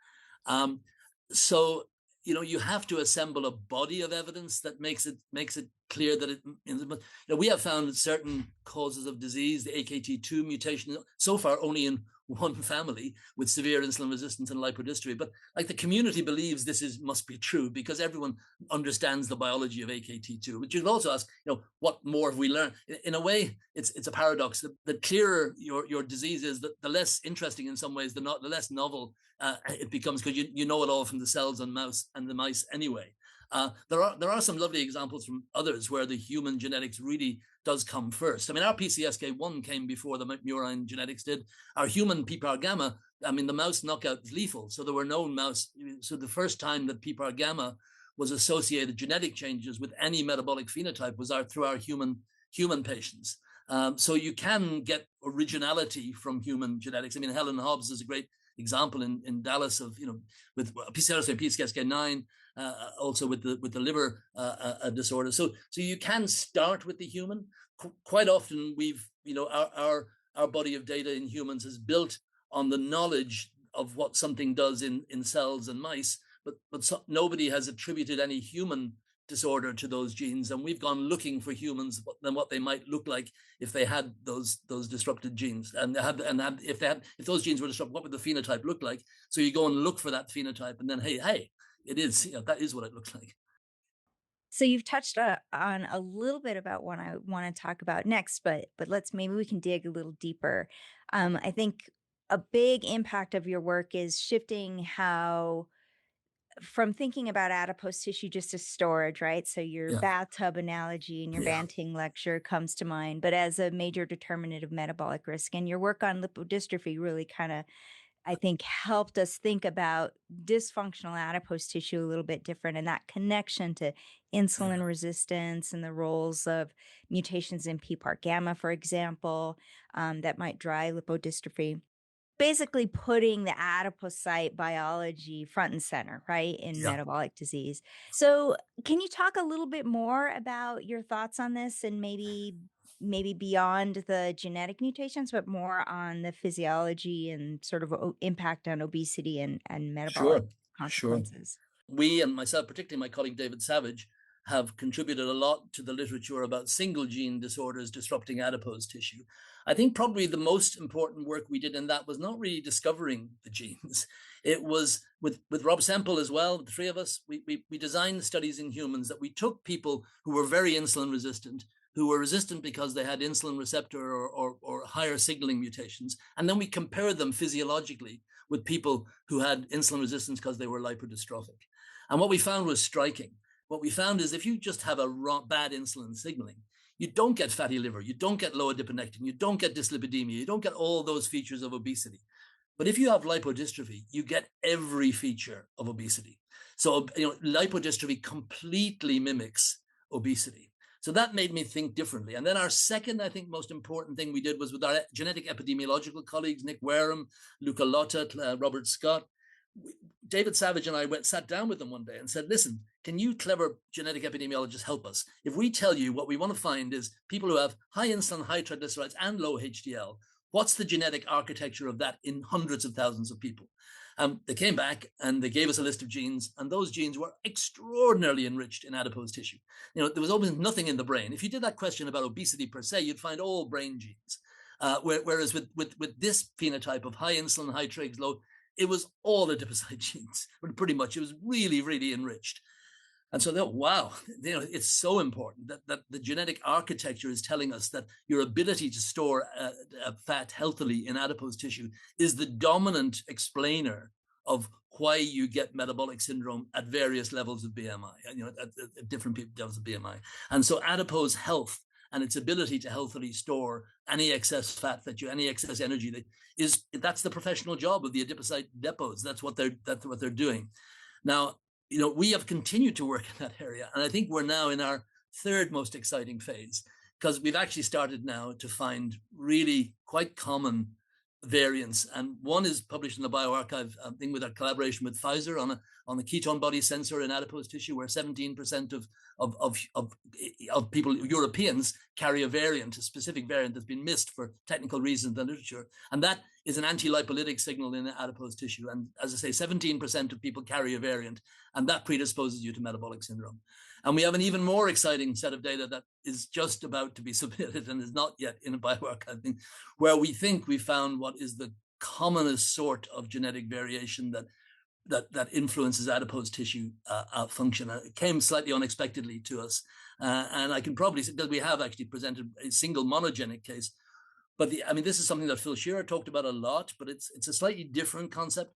So you have to assemble a body of evidence that makes it clear that we have found certain causes of disease, the AKT2 mutation, so far only in one family with severe insulin resistance and lipodystrophy. But like the community believes this must be true because everyone understands the biology of AKT2. But you can also ask, what more have we learned? In a way, it's a paradox. The clearer your disease is, the less interesting in some ways, the less novel it becomes, because you know it all from the cells on the mice anyway. There are some lovely examples from others where the human genetics really does come first. I mean, our PCSK1 came before the murine genetics did. Our human PPAR gamma, I mean, the mouse knockout is lethal. So there were no mouse. So the first time that PPAR gamma was associated genetic changes with any metabolic phenotype was through our human patients. So you can get originality from human genetics. I mean, Helen Hobbs is a great example in Dallas of, with PCSK9, also with the liver disorder. So you can start with the human. Quite often we've, our body of data in humans is built on the knowledge of what something does in cells and mice, but nobody has attributed any human disorder to those genes, and we've gone looking for humans and what they might look like if they had those disrupted genes, and if those genes were disrupted, what would the phenotype look like? So you go and look for that phenotype, and then hey, it is, that is what it looks like. So you've touched on a little bit about what I want to talk about next, but maybe we can dig a little deeper. I think a big impact of your work is shifting how, from thinking about adipose tissue just as storage, right? So your Yeah, bathtub analogy in your yeah, Banting lecture comes to mind, but as a major determinant of metabolic risk. And your work on lipodystrophy really kind of, I think, helped us think about dysfunctional adipose tissue a little bit different, and that connection to insulin yeah. resistance and the roles of mutations in PPAR gamma, for example, that might drive lipodystrophy. Basically putting the adipocyte biology front and center, right, in Yeah. metabolic disease. So, can you talk a little bit more about your thoughts on this, and maybe beyond the genetic mutations, but more on the physiology and sort of impact on obesity and metabolic Sure, sure. consequences? We and myself, particularly my colleague David Savage, have contributed a lot to the literature about single gene disorders disrupting adipose tissue. I think probably the most important work we did in that was not really discovering the genes. It was with Rob Semple as well, the three of us, we designed studies in humans that we took people who were very insulin resistant, who were resistant because they had insulin receptor or higher signaling mutations. And then we compared them physiologically with people who had insulin resistance because they were lipodystrophic. And what we found was striking. What we found is if you just have a bad insulin signaling, you don't get fatty liver, you don't get low adiponectin, you don't get dyslipidemia, you don't get all those features of obesity. But if you have lipodystrophy, you get every feature of obesity. So, lipodystrophy completely mimics obesity. So that made me think differently. And then our second, I think, most important thing we did was with our genetic epidemiological colleagues, Nick Wareham, Luca Lotta, Robert Scott. David Savage and I sat down with them one day and said, listen, can you clever genetic epidemiologists help us? If we tell you what we want to find is people who have high insulin, high triglycerides, and low HDL, what's the genetic architecture of that in hundreds of thousands of people? They came back and they gave us a list of genes, and those genes were extraordinarily enriched in adipose tissue. There was almost nothing in the brain. If you did that question about obesity per se, you'd find all brain genes. Whereas with this phenotype of high insulin, high trigs, low, it was all adipocyte genes, but pretty much it was really, really enriched. And so, wow, it's so important that the genetic architecture is telling us that your ability to store fat healthily in adipose tissue is the dominant explainer of why you get metabolic syndrome at various levels of BMI, at different levels of BMI. And so adipose health and its ability to healthily store any excess fat any excess energy that's the professional job of the adipocyte depots. That's what they're doing. Now, we have continued to work in that area, and I think we're now in our third most exciting phase, because we've actually started now to find really quite common variants. And one is published in the bioRxiv thing with our collaboration with Pfizer on the ketone body sensor in adipose tissue, where 17% of people, Europeans, carry a specific variant that's been missed for technical reasons in the literature. And that is an anti-lipolytic signal in adipose tissue. And as I say, 17% of people carry a variant, and that predisposes you to metabolic syndrome. And we have an even more exciting set of data that is just about to be submitted and is not yet in a bioRxiv thing, where we think we found what is the commonest sort of genetic variation that influences adipose tissue function. It came slightly unexpectedly to us. And I can probably say that we have actually presented a single monogenic case. But this is something that Phil Shearer talked about a lot, but it's a slightly different concept.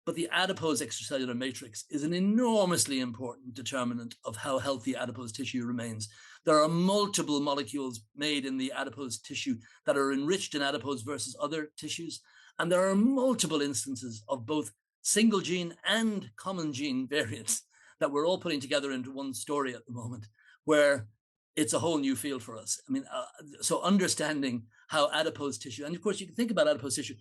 But the adipose extracellular matrix is an enormously important determinant of how healthy adipose tissue remains. There are multiple molecules made in the adipose tissue that are enriched in adipose versus other tissues. And there are multiple instances of both single gene and common gene variants that we're all putting together into one story at the moment, where it's a whole new field for us. So understanding how adipose tissue, and of course you can think about adipose tissue,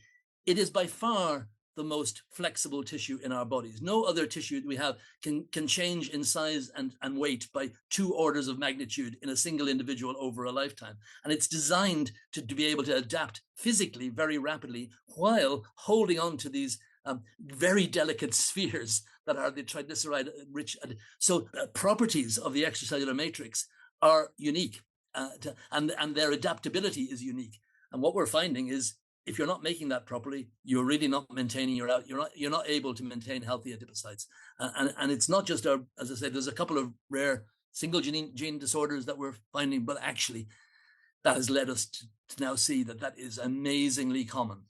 it is by far the most flexible tissue in our bodies. No other tissue that we have can change in size and weight by 2 orders of magnitude in a single individual over a lifetime. And it's designed to be able to adapt physically very rapidly while holding on to these very delicate spheres that are the triglyceride rich. So properties of the extracellular matrix are unique, and their adaptability is unique. And what we're finding is, if you're not making that properly, you're really not maintaining you're not able to maintain healthy adipocytes. And it's not just as I said, there's a couple of rare single gene disorders that we're finding, but actually that has led us to now see that is amazingly common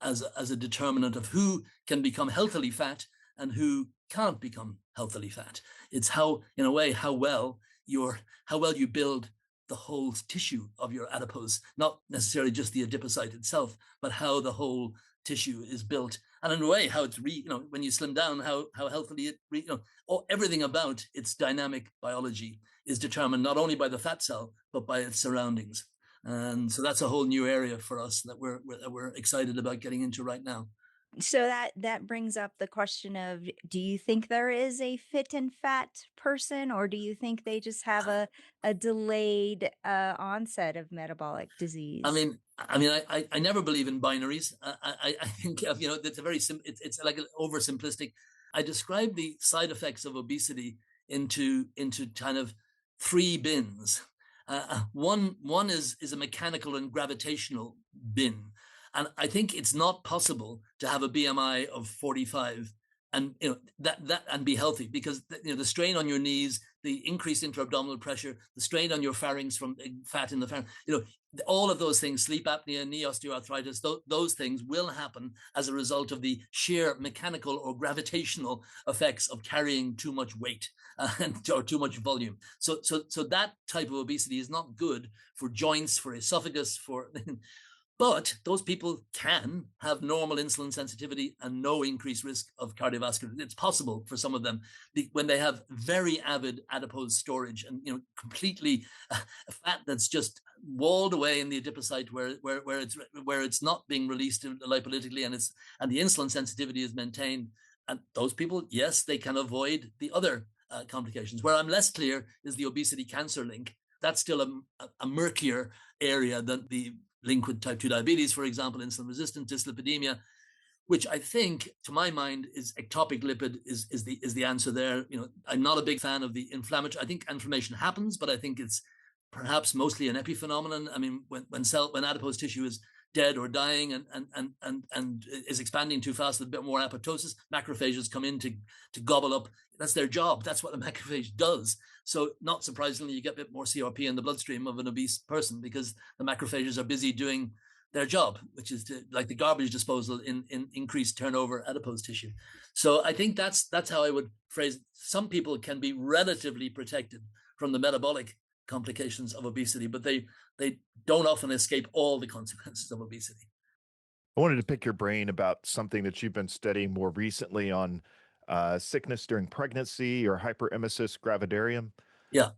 as a determinant of who can become healthily fat and who can't become healthily fat. It's how, in a way, how well you build the whole tissue of your adipose, not necessarily just the adipocyte itself, but how the whole tissue is built, and in a way how it's when you slim down, how healthily it everything about its dynamic biology is determined not only by the fat cell but by its surroundings. And so that's a whole new area for us that we're excited about getting into right now. So that brings up the question of, do you think there is a fit and fat person, or do you think they just have a delayed onset of metabolic disease? I never believe in binaries. I think it's a very it's like an oversimplistic. I describe the side effects of obesity into kind of three bins. One is a mechanical and gravitational bin. And I think it's not possible to have a BMI of 45 and and be healthy, because the strain on your knees, the increased intra-abdominal pressure, the strain on your pharynx from fat in the pharynx, all of those things, sleep apnea, knee osteoarthritis, those things will happen as a result of the sheer mechanical or gravitational effects of carrying too much weight or too much volume. So that type of obesity is not good for joints, for esophagus, for but those people can have normal insulin sensitivity and no increased risk of cardiovascular. It's possible for some of them when they have very avid adipose storage and completely fat that's just walled away in the adipocyte where it's not being released lipolytically and the insulin sensitivity is maintained. And those people, yes, they can avoid the other complications. Where I'm less clear is the obesity cancer link. That's still a murkier area than the link with type 2 diabetes, for example, insulin-resistant dyslipidemia, which I think, to my mind, is ectopic lipid is the answer there. I'm not a big fan of the inflammatory. I think inflammation happens, but I think it's perhaps mostly an epiphenomenon. I mean, when adipose tissue is dead or dying and is expanding too fast with a bit more apoptosis, macrophages come in to gobble up. That's their job. That's what a macrophage does. So not surprisingly, you get a bit more CRP in the bloodstream of an obese person because the macrophages are busy doing their job, which is like the garbage disposal in increased turnover adipose tissue. So I think that's how I would phrase it. Some people can be relatively protected from the metabolic complications of obesity, but they don't often escape all the consequences of obesity. I wanted to pick your brain about something that you've been studying more recently on sickness during pregnancy, or hyperemesis gravidarum. Yeah.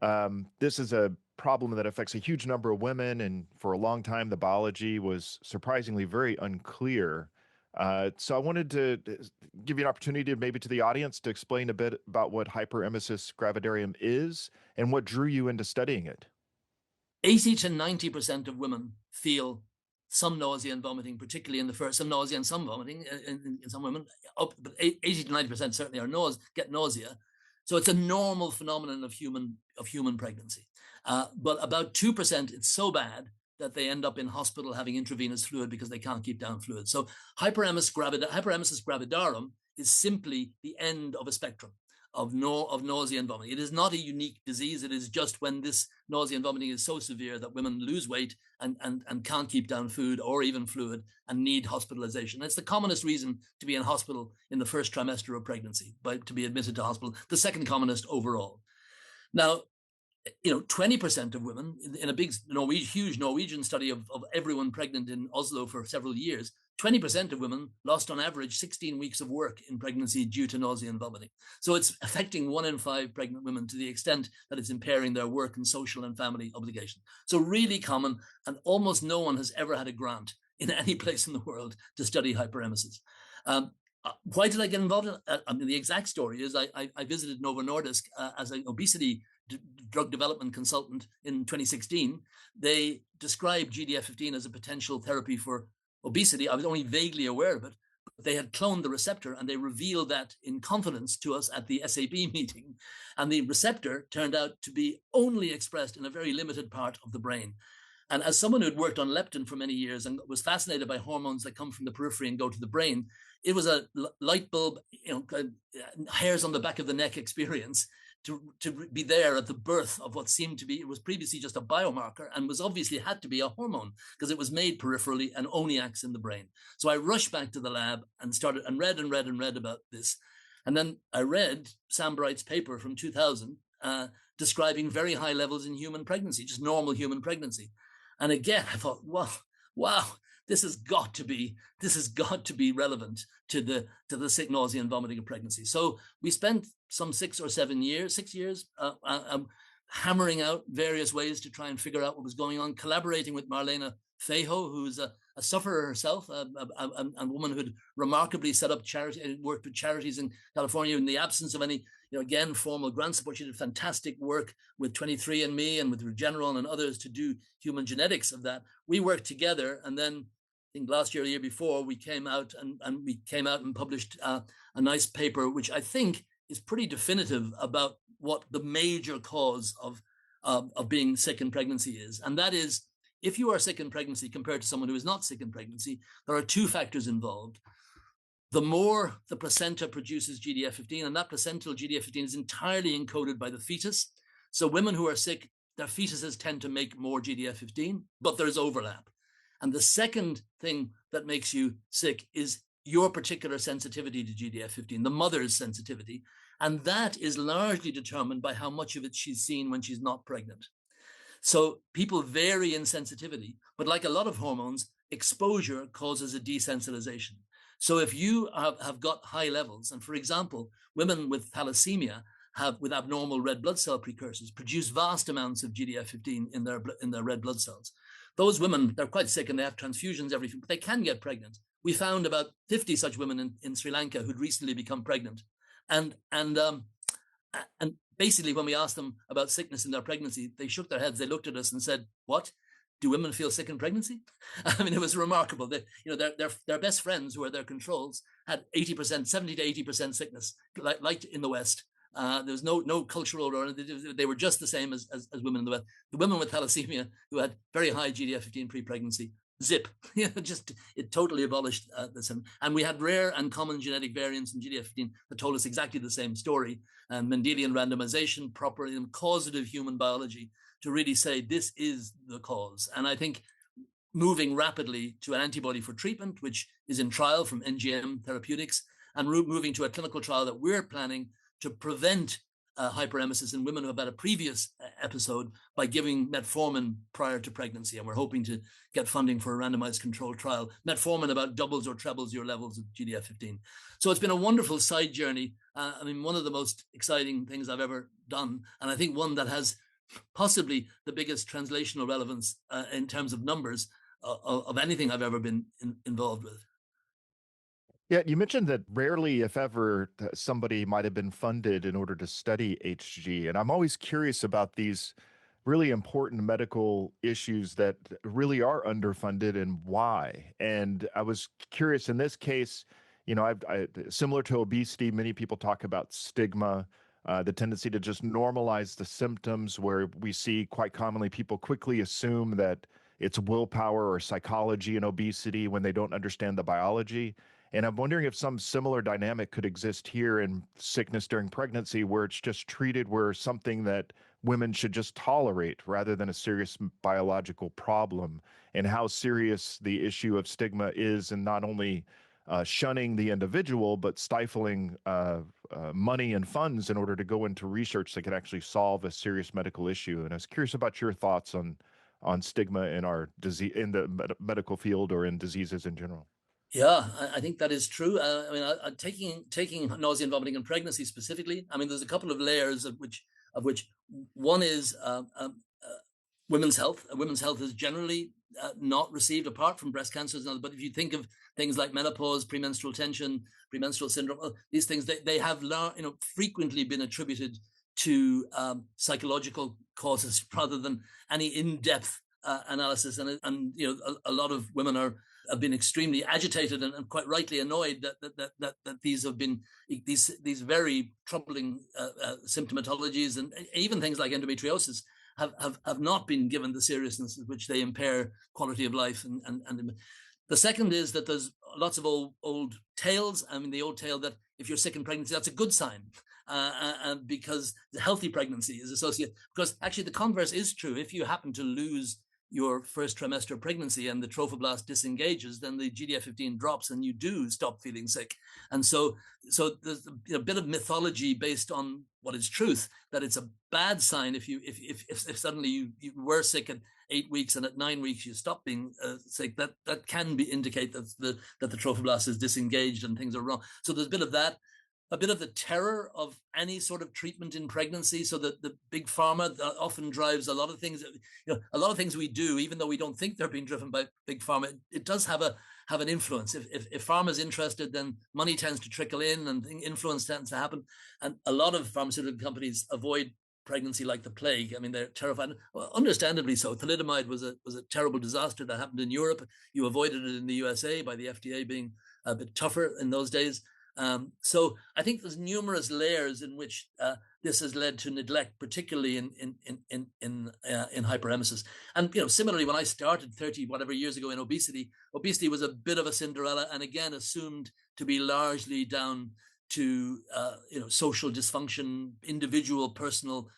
This is a problem that affects a huge number of women, and for a long time, the biology was surprisingly very unclear. So I wanted to give you an opportunity maybe to the audience to explain a bit about what hyperemesis gravidarum is and what drew you into studying it. 80 to 90% of women feel some nausea and vomiting, particularly in the first, some nausea and some vomiting in some women, but 80 to 90% certainly are get nausea. So it's a normal phenomenon of human pregnancy. But about 2%, it's so bad that they end up in hospital having intravenous fluid because they can't keep down fluid. So hyperemesis gravidarum is simply the end of a spectrum of nausea and vomiting. It is not a unique disease. It is just when this nausea and vomiting is so severe that women lose weight and can't keep down food or even fluid and need hospitalization. It's the commonest reason to be in hospital in the first trimester of pregnancy, to be admitted to hospital, the second commonest overall. Now, 20% of women in a big huge Norwegian study of everyone pregnant in Oslo for several years, 20% of women lost on average 16 weeks of work in pregnancy due to nausea and vomiting. So it's affecting 1 in 5 pregnant women to the extent that it's impairing their work and social and family obligations. So really common, and almost no one has ever had a grant in any place in the world to study hyperemesis. Why did I get involved? The exact story is I visited Novo Nordisk as an obesity drug development consultant in 2016. They described GDF15 as a potential therapy for obesity. I was only vaguely aware of it, but they had cloned the receptor and they revealed that in confidence to us at the SAB meeting. And the receptor turned out to be only expressed in a very limited part of the brain. And as someone who'd worked on leptin for many years and was fascinated by hormones that come from the periphery and go to the brain, it was a light bulb, hairs on the back of the neck experience to be there at the birth of what seemed to be, it was previously just a biomarker and was obviously had to be a hormone because it was made peripherally and only acts in the brain. So I rushed back to the lab and started and read about this. And then I read Sam Bright's paper from 2000 describing very high levels in human pregnancy, just normal human pregnancy. And again, I thought, wow, this has got to be relevant to the sick, nausea, and vomiting of pregnancy. So we spent some 6 years hammering out various ways to try and figure out what was going on, collaborating with Marlene Fejo, who's a sufferer herself, a woman who had remarkably set up charity, worked with charities in California in the absence of any, again, formal grant support. She did fantastic work with 23andMe and with Regeneron and others to do human genetics of that. We worked together, and then I think last year, the year before, we came out and published a nice paper, which I think is pretty definitive about what the major cause of being sick in pregnancy is, and that is, if you are sick in pregnancy compared to someone who is not sick in pregnancy, there are 2 factors involved. The more the placenta produces GDF15, and that placental GDF15 is entirely encoded by the fetus. So women who are sick, their fetuses tend to make more GDF15, but there's overlap. And the second thing that makes you sick is your particular sensitivity to GDF15, the mother's sensitivity. And that is largely determined by how much of it she's seen when she's not pregnant. So people vary in sensitivity, but like a lot of hormones, exposure causes a desensitization. So if you have got high levels, and for example, women with thalassemia with abnormal red blood cell precursors produce vast amounts of GDF15 in their red blood cells. Those women, they're quite sick and they have transfusions, everything, but they can get pregnant. We found about 50 such women in Sri Lanka who'd recently become pregnant. And basically, when we asked them about sickness in their pregnancy, they shook their heads, they looked at us and said, "What? Do women feel sick in pregnancy?" I mean, it was remarkable that, their best friends, who are their controls, had 80%, 70 to 80% sickness, like in the West. There was no cultural, or they were just the same as women in the West. The women with thalassemia who had very high GDF15 pre-pregnancy, zip, it totally abolished this. And we had rare and common genetic variants in GDF15 that told us exactly the same story. And Mendelian randomization, proper and causative human biology to really say this is the cause. And I think moving rapidly to an antibody for treatment, which is in trial from NGM Therapeutics, and moving to a clinical trial that we're planning to prevent hyperemesis in women who have had a previous episode by giving metformin prior to pregnancy. And we're hoping to get funding for a randomized controlled trial. Metformin about doubles or trebles your levels of GDF15. So it's been a wonderful side journey. I mean, one of the most exciting things I've ever done. And I think one that has possibly the biggest translational relevance in terms of numbers of anything I've ever been involved with. Yeah, you mentioned that rarely, if ever, somebody might have been funded in order to study HG. And I'm always curious about these really important medical issues that really are underfunded and why. And I was curious in this case, similar to obesity, many people talk about stigma, the tendency to just normalize the symptoms, where we see quite commonly people quickly assume that it's willpower or psychology in obesity when they don't understand the biology. And I'm wondering if some similar dynamic could exist here in sickness during pregnancy, where it's just treated where something that women should just tolerate rather than a serious biological problem, and how serious the issue of stigma is, and not only shunning the individual, but stifling money and funds in order to go into research that could actually solve a serious medical issue. And I was curious about your thoughts on stigma in our disease, in the medical field, or in diseases in general. Yeah, I think that is true. I mean, taking nausea and vomiting in pregnancy specifically, I mean, there's a couple of layers of which one is women's health. Women's health is generally not received, apart from breast cancers. But if you think of things like menopause, premenstrual tension, premenstrual syndrome, these things, they have frequently been attributed to psychological causes rather than any in-depth analysis. And a lot of women have been extremely agitated and quite rightly annoyed that these have been these very troubling symptomatologies, and even things like endometriosis have not been given the seriousness with which they impair quality of life. And the second is that there's lots of old tales. I mean, the old tale that if you're sick in pregnancy, that's a good sign, because the healthy pregnancy is associated. Because actually, the converse is true. If you happen to lose your first trimester pregnancy and the trophoblast disengages, then the GDF-15 drops and you do stop feeling sick. And so there's a bit of mythology based on what is truth, that it's a bad sign if suddenly you were sick at 8 weeks and at 9 weeks you stop being sick. That can indicate that the trophoblast is disengaged and things are wrong. So there's a bit of that. A bit of the terror of any sort of treatment in pregnancy, so that the big pharma often drives a lot of things. A lot of things we do, even though we don't think they're being driven by big pharma, it does have an influence. If pharma is interested, then money tends to trickle in and influence tends to happen. And a lot of pharmaceutical companies avoid pregnancy like the plague. I mean, they're terrified. Well, understandably so. Thalidomide was a terrible disaster that happened in Europe. You avoided it in the USA by the FDA being a bit tougher in those days. So I think there's numerous layers in which this has led to neglect, particularly in hyperemesis. And similarly, when I started 30 whatever years ago in obesity was a bit of a Cinderella, and again assumed to be largely down to social dysfunction, individual, personal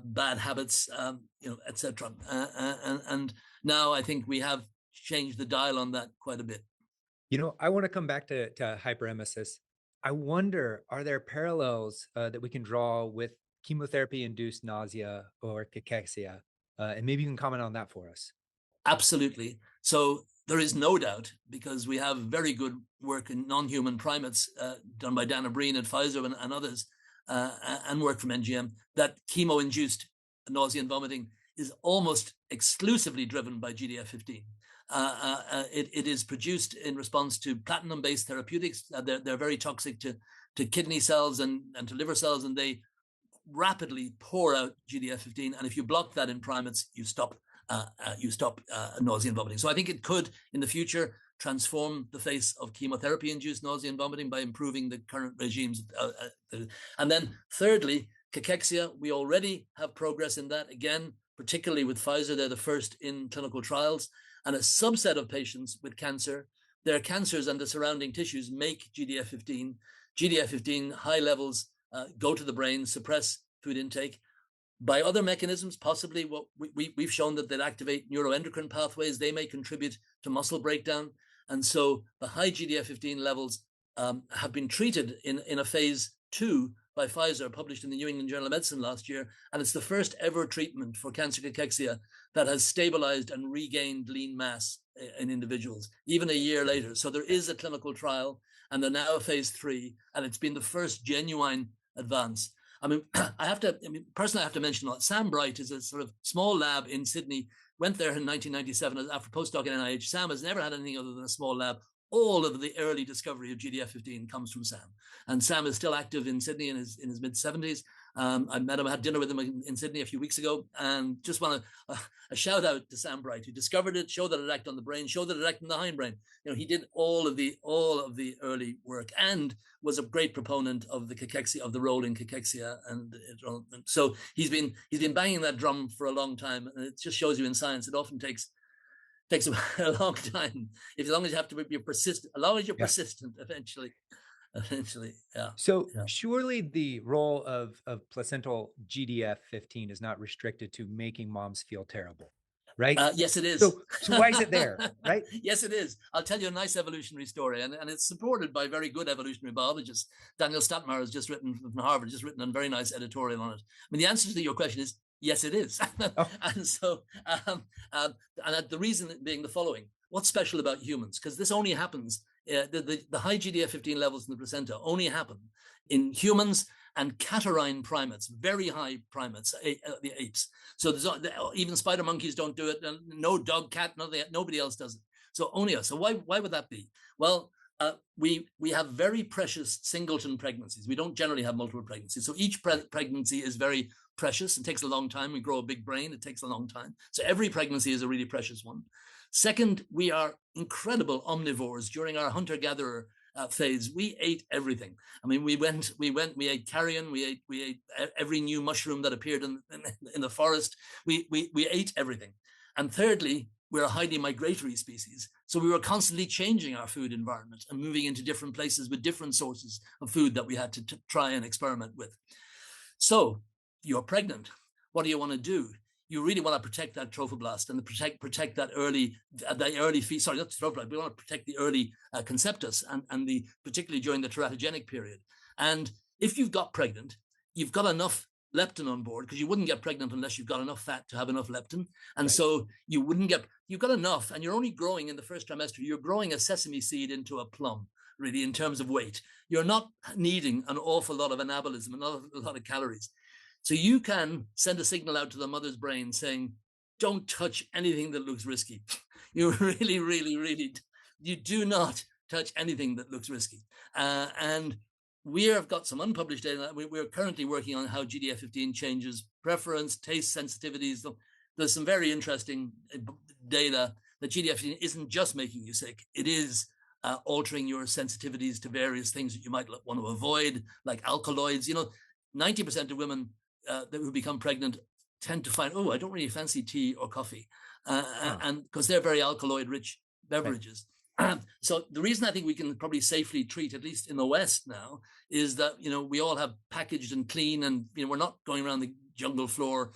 bad habits, etc. And now I think we have changed the dial on that quite a bit. I want to come back to hyperemesis. I wonder, are there parallels that we can draw with chemotherapy-induced nausea or cachexia? And maybe you can comment on that for us. Absolutely. So there is no doubt, because we have very good work in non-human primates done by Dana Breen at Pfizer and others, and work from NGM, that chemo-induced nausea and vomiting is almost exclusively driven by GDF-15. It is produced in response to platinum-based therapeutics. They're very toxic to kidney cells and to liver cells, and they rapidly pour out GDF-15. And if you block that in primates, you stop nausea and vomiting. So I think it could, in the future, transform the face of chemotherapy-induced nausea and vomiting by improving the current regimes. And then thirdly, cachexia, we already have progress in that, again, particularly with Pfizer. They're the first in clinical trials. And a subset of patients with cancer, their cancers and the surrounding tissues make GDF-15. GDF-15 high levels go to the brain, suppress food intake. By other mechanisms, possibly what we've shown that they activate neuroendocrine pathways. They may contribute to muscle breakdown. And so the high GDF-15 levels have been treated in a phase 2 by Pfizer, published in the New England Journal of Medicine last year. And it's the first ever treatment for cancer cachexia that has stabilized and regained lean mass in individuals, even a year later. So there is a clinical trial, and they're now a phase 3, and it's been the first genuine advance. I mean, personally, I have to mention that Sam Bright is a sort of small lab in Sydney, went there in 1997 after postdoc at NIH. Sam has never had anything other than a small lab. All of the early discovery of GDF-15 comes from Sam. And Sam is still active in Sydney in his mid-70s. I met him, I had dinner with him in Sydney a few weeks ago, and just want a shout out to Sam Bright, who discovered it, showed that it acted on the brain, showed that it acted on the hindbrain. He did all of the early work, and was a great proponent of the cachexia, of the role in cachexia. And so he's been banging that drum for a long time. And it just shows you in science, it often takes a long time, as long as you have to be persistent, as long as you're persistent, eventually, yeah. So surely the role of placental GDF-15 is not restricted to making moms feel terrible, right? Yes, it is. So why is it there, right? Yes, it is. I'll tell you a nice evolutionary story, and it's supported by very good evolutionary biologists. Daniel Statmar has just written from Harvard, a very nice editorial on it. I mean, the answer to your question is yes, it is. And so, and the reason being the following: what's special about humans? Because this only happens. The high GDF-15 levels in the placenta only happen in humans and catarrhine primates, very high primates, the apes. So even spider monkeys don't do it. No dog, cat, nobody else does it. So only us. So why would that be? Well, we have very precious singleton pregnancies. We don't generally have multiple pregnancies. So each pregnancy is very precious. It takes a long time. We grow a big brain. It takes a long time. So every pregnancy is a really precious one. Second, we are incredible omnivores. During our hunter-gatherer phase, we ate everything. I mean, we ate carrion, we ate every new mushroom that appeared in the forest. We ate everything. And thirdly, we're a highly migratory species. So we were constantly changing our food environment and moving into different places with different sources of food that we had to try and experiment with. So you're pregnant. What do you want to do? You really want to protect that trophoblast and protect that early sorry, not trophoblast. We want to protect the early conceptus and the particularly during the teratogenic period. And if you've got pregnant, you've got enough leptin on board, because you wouldn't get pregnant unless you've got enough fat to have enough leptin. And right. So you've got enough, and you're only growing in the first trimester. You're growing a sesame seed into a plum, really, in terms of weight. You're not needing an awful lot of anabolism, a lot of calories. So you can send a signal out to the mother's brain saying, don't touch anything that looks risky. You really, you do not touch anything that looks risky. And we have got some unpublished data. We're currently working on how GDF15 changes preference, taste sensitivities. There's some very interesting data that GDF15 isn't just making you sick. It is altering your sensitivities to various things that you might want to avoid, like alkaloids. 90% of women who become pregnant tend to find, I don't really fancy tea or coffee, and because they're very alkaloid-rich beverages. Right. So the reason I think we can probably safely treat, at least in the West now, is that we all have packaged and clean, and we're not going around the jungle floor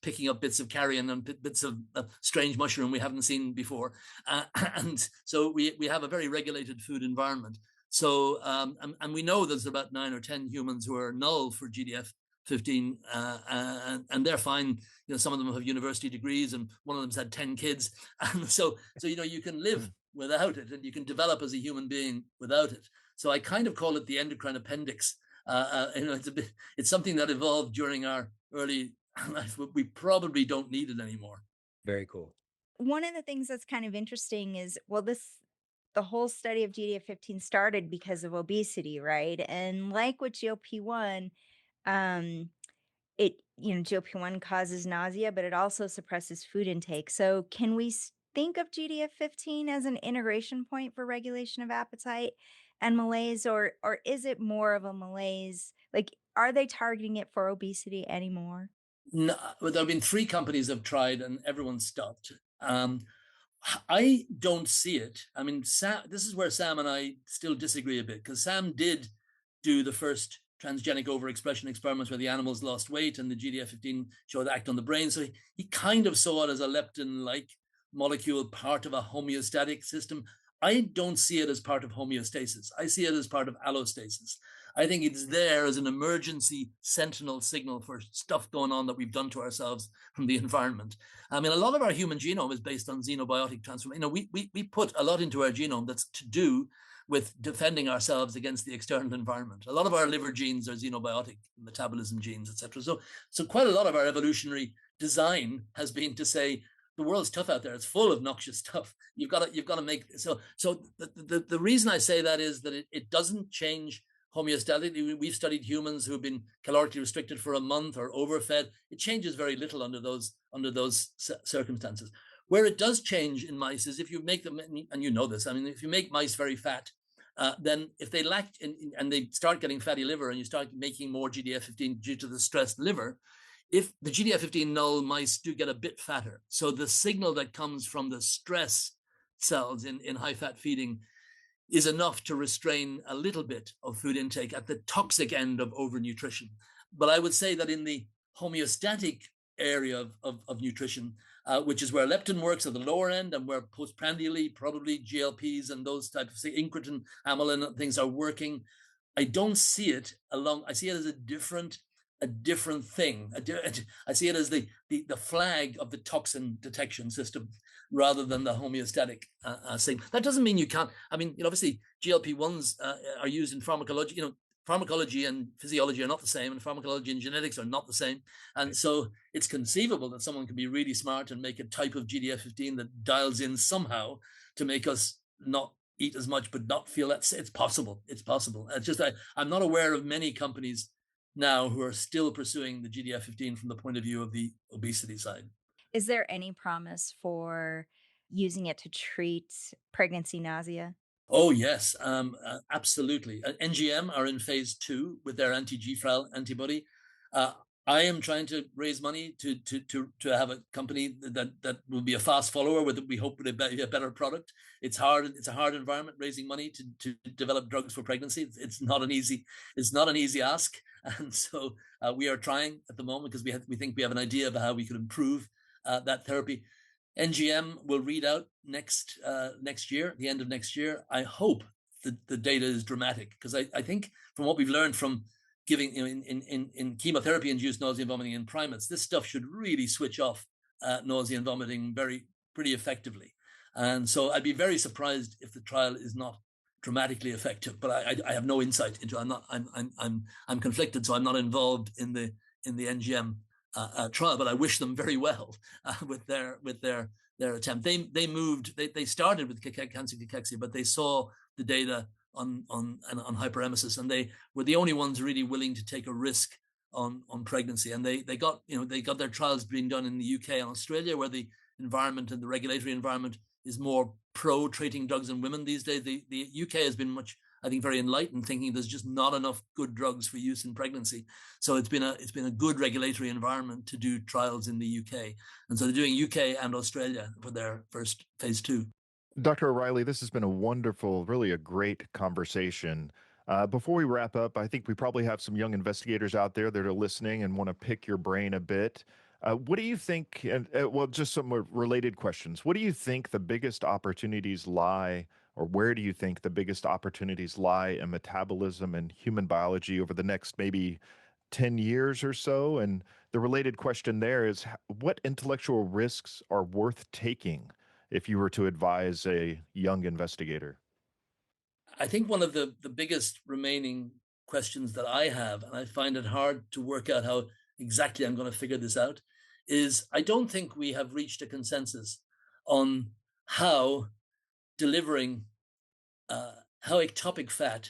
picking up bits of carrion and bits of strange mushroom we haven't seen before, and so we have a very regulated food environment. So and we know there's about 9 or 10 humans who are null for GDF15, and they're fine. Some of them have university degrees, and one of them's had 10 kids, and so you can live without it, and you can develop as a human being without it. So I kind of call it the endocrine appendix. It's something that evolved during our early life, but we probably don't need it anymore. Very cool. One of the things that's kind of interesting is, the whole study of GDF15 started because of obesity, right? And like with GLP-1, GLP-1 causes nausea, but it also suppresses food intake. So can we think of GDF15 as an integration point for regulation of appetite and malaise, or is it more of a malaise? Like, are they targeting it for obesity anymore? No, well, there have been 3 companies have tried, and everyone stopped. I don't see it. I mean, this is where Sam and I still disagree a bit, because Sam did do the first transgenic overexpression experiments where the animals lost weight and the GDF15 showed act on the brain. So he kind of saw it as a leptin-like molecule, part of a homeostatic system. I don't see it as part of homeostasis. I see it as part of allostasis. I think it's there as an emergency sentinel signal for stuff going on that we've done to ourselves from the environment. I mean, a lot of our human genome is based on xenobiotic transformation. We put a lot into our genome that's to do with defending ourselves against the external environment. A lot of our liver genes are xenobiotic metabolism genes, etc. So quite a lot of our evolutionary design has been to say, the world's tough out there. It's full of noxious stuff. You've got to make so the reason I say that is that it doesn't change homeostatically. We've studied humans who have been calorically restricted for a month or overfed. It changes very little under those circumstances. Where it does change in mice is if you make them, and you know this, I mean, if you make mice very fat, then if they lack and they start getting fatty liver and you start making more GDF15 due to the stressed liver, if the GDF15 null mice do get a bit fatter. So the signal that comes from the stress cells in high fat feeding is enough to restrain a little bit of food intake at the toxic end of overnutrition. But I would say that in the homeostatic area of nutrition, which is where leptin works at the lower end and where postprandially, probably GLPs and those types of incretin, amylin and things are working, I don't see it I see it as a different thing. I see it as the flag of the toxin detection system rather than the homeostatic thing. That doesn't mean you can't. I mean, obviously GLP-1s are used in pharmacology. Pharmacology and physiology are not the same, and pharmacology and genetics are not the same. And so it's conceivable that someone can be really smart and make a type of GDF15 that dials in somehow to make us not eat as much, but not feel that. It's possible. It's possible. It's just I'm not aware of many companies now who are still pursuing the GDF15 from the point of view of the obesity side. Is there any promise for using it to treat pregnancy nausea? Oh, yes, absolutely. NGM are in phase 2 with their anti-GFRAL antibody. I am trying to raise money to have a company that will be a fast follower with we hope would be a better product. It's hard. It's a hard environment raising money to develop drugs for pregnancy. It's not an easy ask, and so we are trying at the moment because we think we have an idea of how we could improve that therapy. NGM will read out next year, the end of next year. I hope that the data is dramatic because I think from what we've learned from giving in chemotherapy-induced nausea and vomiting in primates, this stuff should really switch off nausea and vomiting pretty effectively. And so I'd be very surprised if the trial is not dramatically effective. But I have no insight into. I'm conflicted, so I'm not involved in the NGM trial. But I wish them very well with their attempt. They started with cancer cachexia, but they saw the data on hyperemesis, and they were the only ones really willing to take a risk on pregnancy. And they got their trials being done in the UK and Australia, where the environment and the regulatory environment is more pro treating drugs in women these days. The UK has been much, I think, very enlightened, thinking there's just not enough good drugs for use in pregnancy. So it's been a good regulatory environment to do trials in the UK, and so they're doing UK and Australia for their first phase 2. Dr. O'Reilly, this has been a wonderful, really a great conversation. Before we wrap up, I think we probably have some young investigators out there that are listening and want to pick your brain a bit. What do you think, and well, just some related questions. What do you think the biggest opportunities lie, or where do you think the biggest opportunities lie in metabolism and human biology over the next maybe 10 years or so? And the related question there is, what intellectual risks are worth taking if you were to advise a young investigator? I think one of the biggest remaining questions that I have, and I find it hard to work out how exactly I'm going to figure this out, is I don't think we have reached a consensus on how delivering how ectopic fat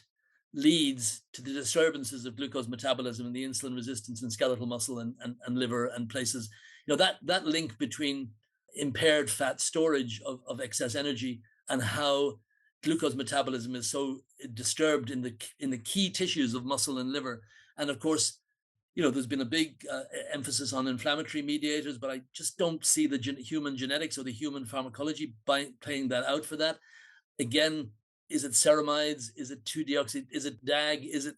leads to the disturbances of glucose metabolism and the insulin resistance in skeletal muscle and liver and places. That link between impaired fat storage of excess energy and how glucose metabolism is so disturbed in the key tissues of muscle and liver. And of course, there's been a big emphasis on inflammatory mediators, but I just don't see the human genetics or the human pharmacology playing that out for that. Again, is it ceramides? Is it 2-deoxy? Is it DAG? Is it,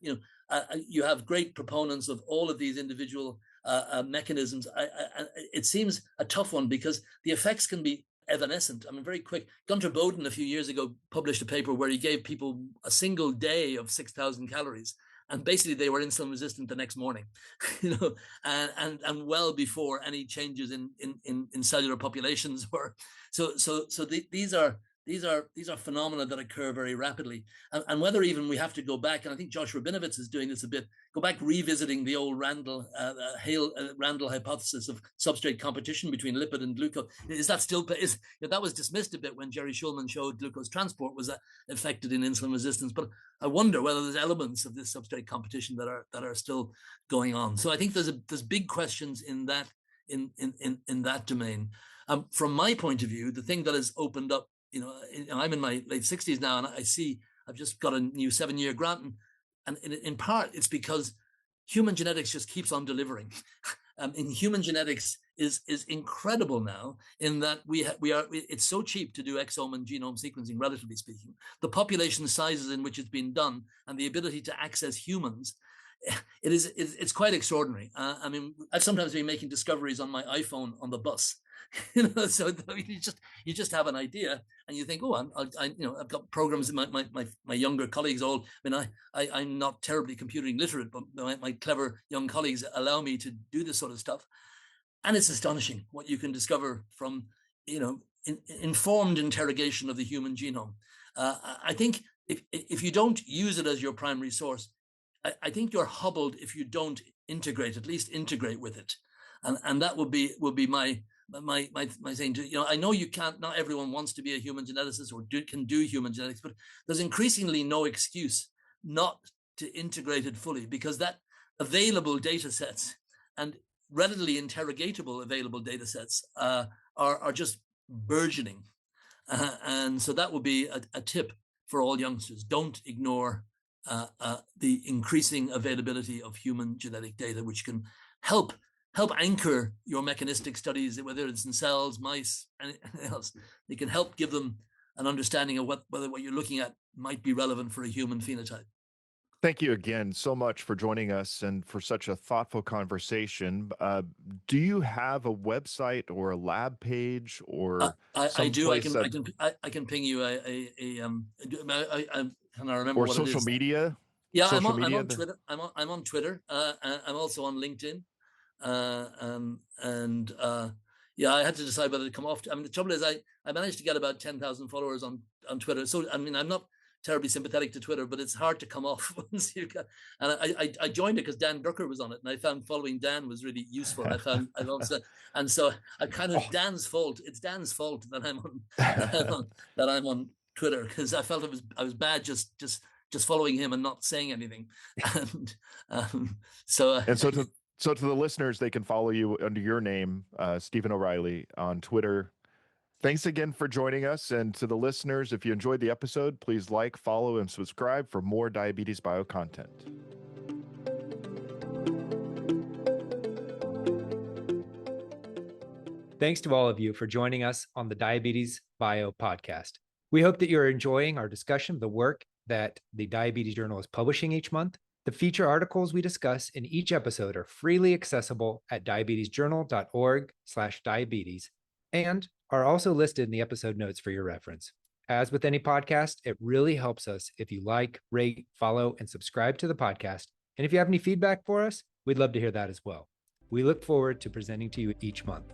you have great proponents of all of these individual mechanisms. It seems a tough one because the effects can be evanescent. I mean, very quick. Gunter Bowden a few years ago published a paper where he gave people a single day of 6,000 calories, and basically they were insulin resistant the next morning, and well before any changes in cellular populations. Or these are phenomena that occur very rapidly, and whether even we have to go back, and I think Josh Rabinowitz is doing this a bit, go back revisiting the old Randall hypothesis of substrate competition between lipid and glucose. Is that still that was dismissed a bit when Jerry Schulman showed glucose transport was affected in insulin resistance, but I wonder whether there's elements of this substrate competition that are still going on. So I think there's big questions in that domain. From my point of view, the thing that has opened up, I'm in my late 60s now, and I see I've just got a new 7-year grant, and in part it's because human genetics just keeps on delivering. In human genetics is incredible now, in that it's so cheap to do exome and genome sequencing, relatively speaking. The population sizes in which it's been done and the ability to access humans, it's quite extraordinary. I mean, I've sometimes been making discoveries on my iPhone on the bus. So you just have an idea, and you think, oh, I've got programs. My younger colleagues all. I mean, I'm not terribly computing literate, but my clever young colleagues allow me to do this sort of stuff, and it's astonishing what you can discover from informed interrogation of the human genome. I think if you don't use it as your primary source, I think you're hobbled if you don't at least integrate with it, and that would be my saying to, I know you can't, not everyone wants to be a human geneticist or can do human genetics, but there's increasingly no excuse not to integrate it fully, because that available data sets and readily interrogatable available data sets are just burgeoning. And so that would be a tip for all youngsters. Don't ignore the increasing availability of human genetic data, which can help anchor your mechanistic studies, whether it's in cells, mice, anything else. They can help give them an understanding of whether what you're looking at might be relevant for a human phenotype. Thank you again so much for joining us and for such a thoughtful conversation. Do you have a website or a lab page or I do. I can ping you I cannot remember or what social it is. media? Yeah, social I'm media on Twitter. I'm on Twitter. I'm also on LinkedIn. Yeah, I had to decide whether to come off. I mean, the trouble is, I managed to get about 10,000 followers on Twitter. So I mean, I'm not terribly sympathetic to Twitter, but it's hard to come off once you got. And I joined it because Dan Drucker was on it, and I found following Dan was really useful. And so I kind of Dan's fault. It's Dan's fault that I'm on Twitter, because I felt I was bad just following him and not saying anything. So to the listeners, they can follow you under your name, Stephen O'Reilly, on Twitter. Thanks again for joining us. And to the listeners, if you enjoyed the episode, please like, follow, and subscribe for more Diabetes Bio content. Thanks to all of you for joining us on the Diabetes Bio podcast. We hope that you're enjoying our discussion of the work that the Diabetes Journal is publishing each month. The feature articles we discuss in each episode are freely accessible at diabetesjournal.org/diabetes and are also listed in the episode notes for your reference. As with any podcast, it really helps us if you like, rate, follow, and subscribe to the podcast. And if you have any feedback for us, we'd love to hear that as well. We look forward to presenting to you each month.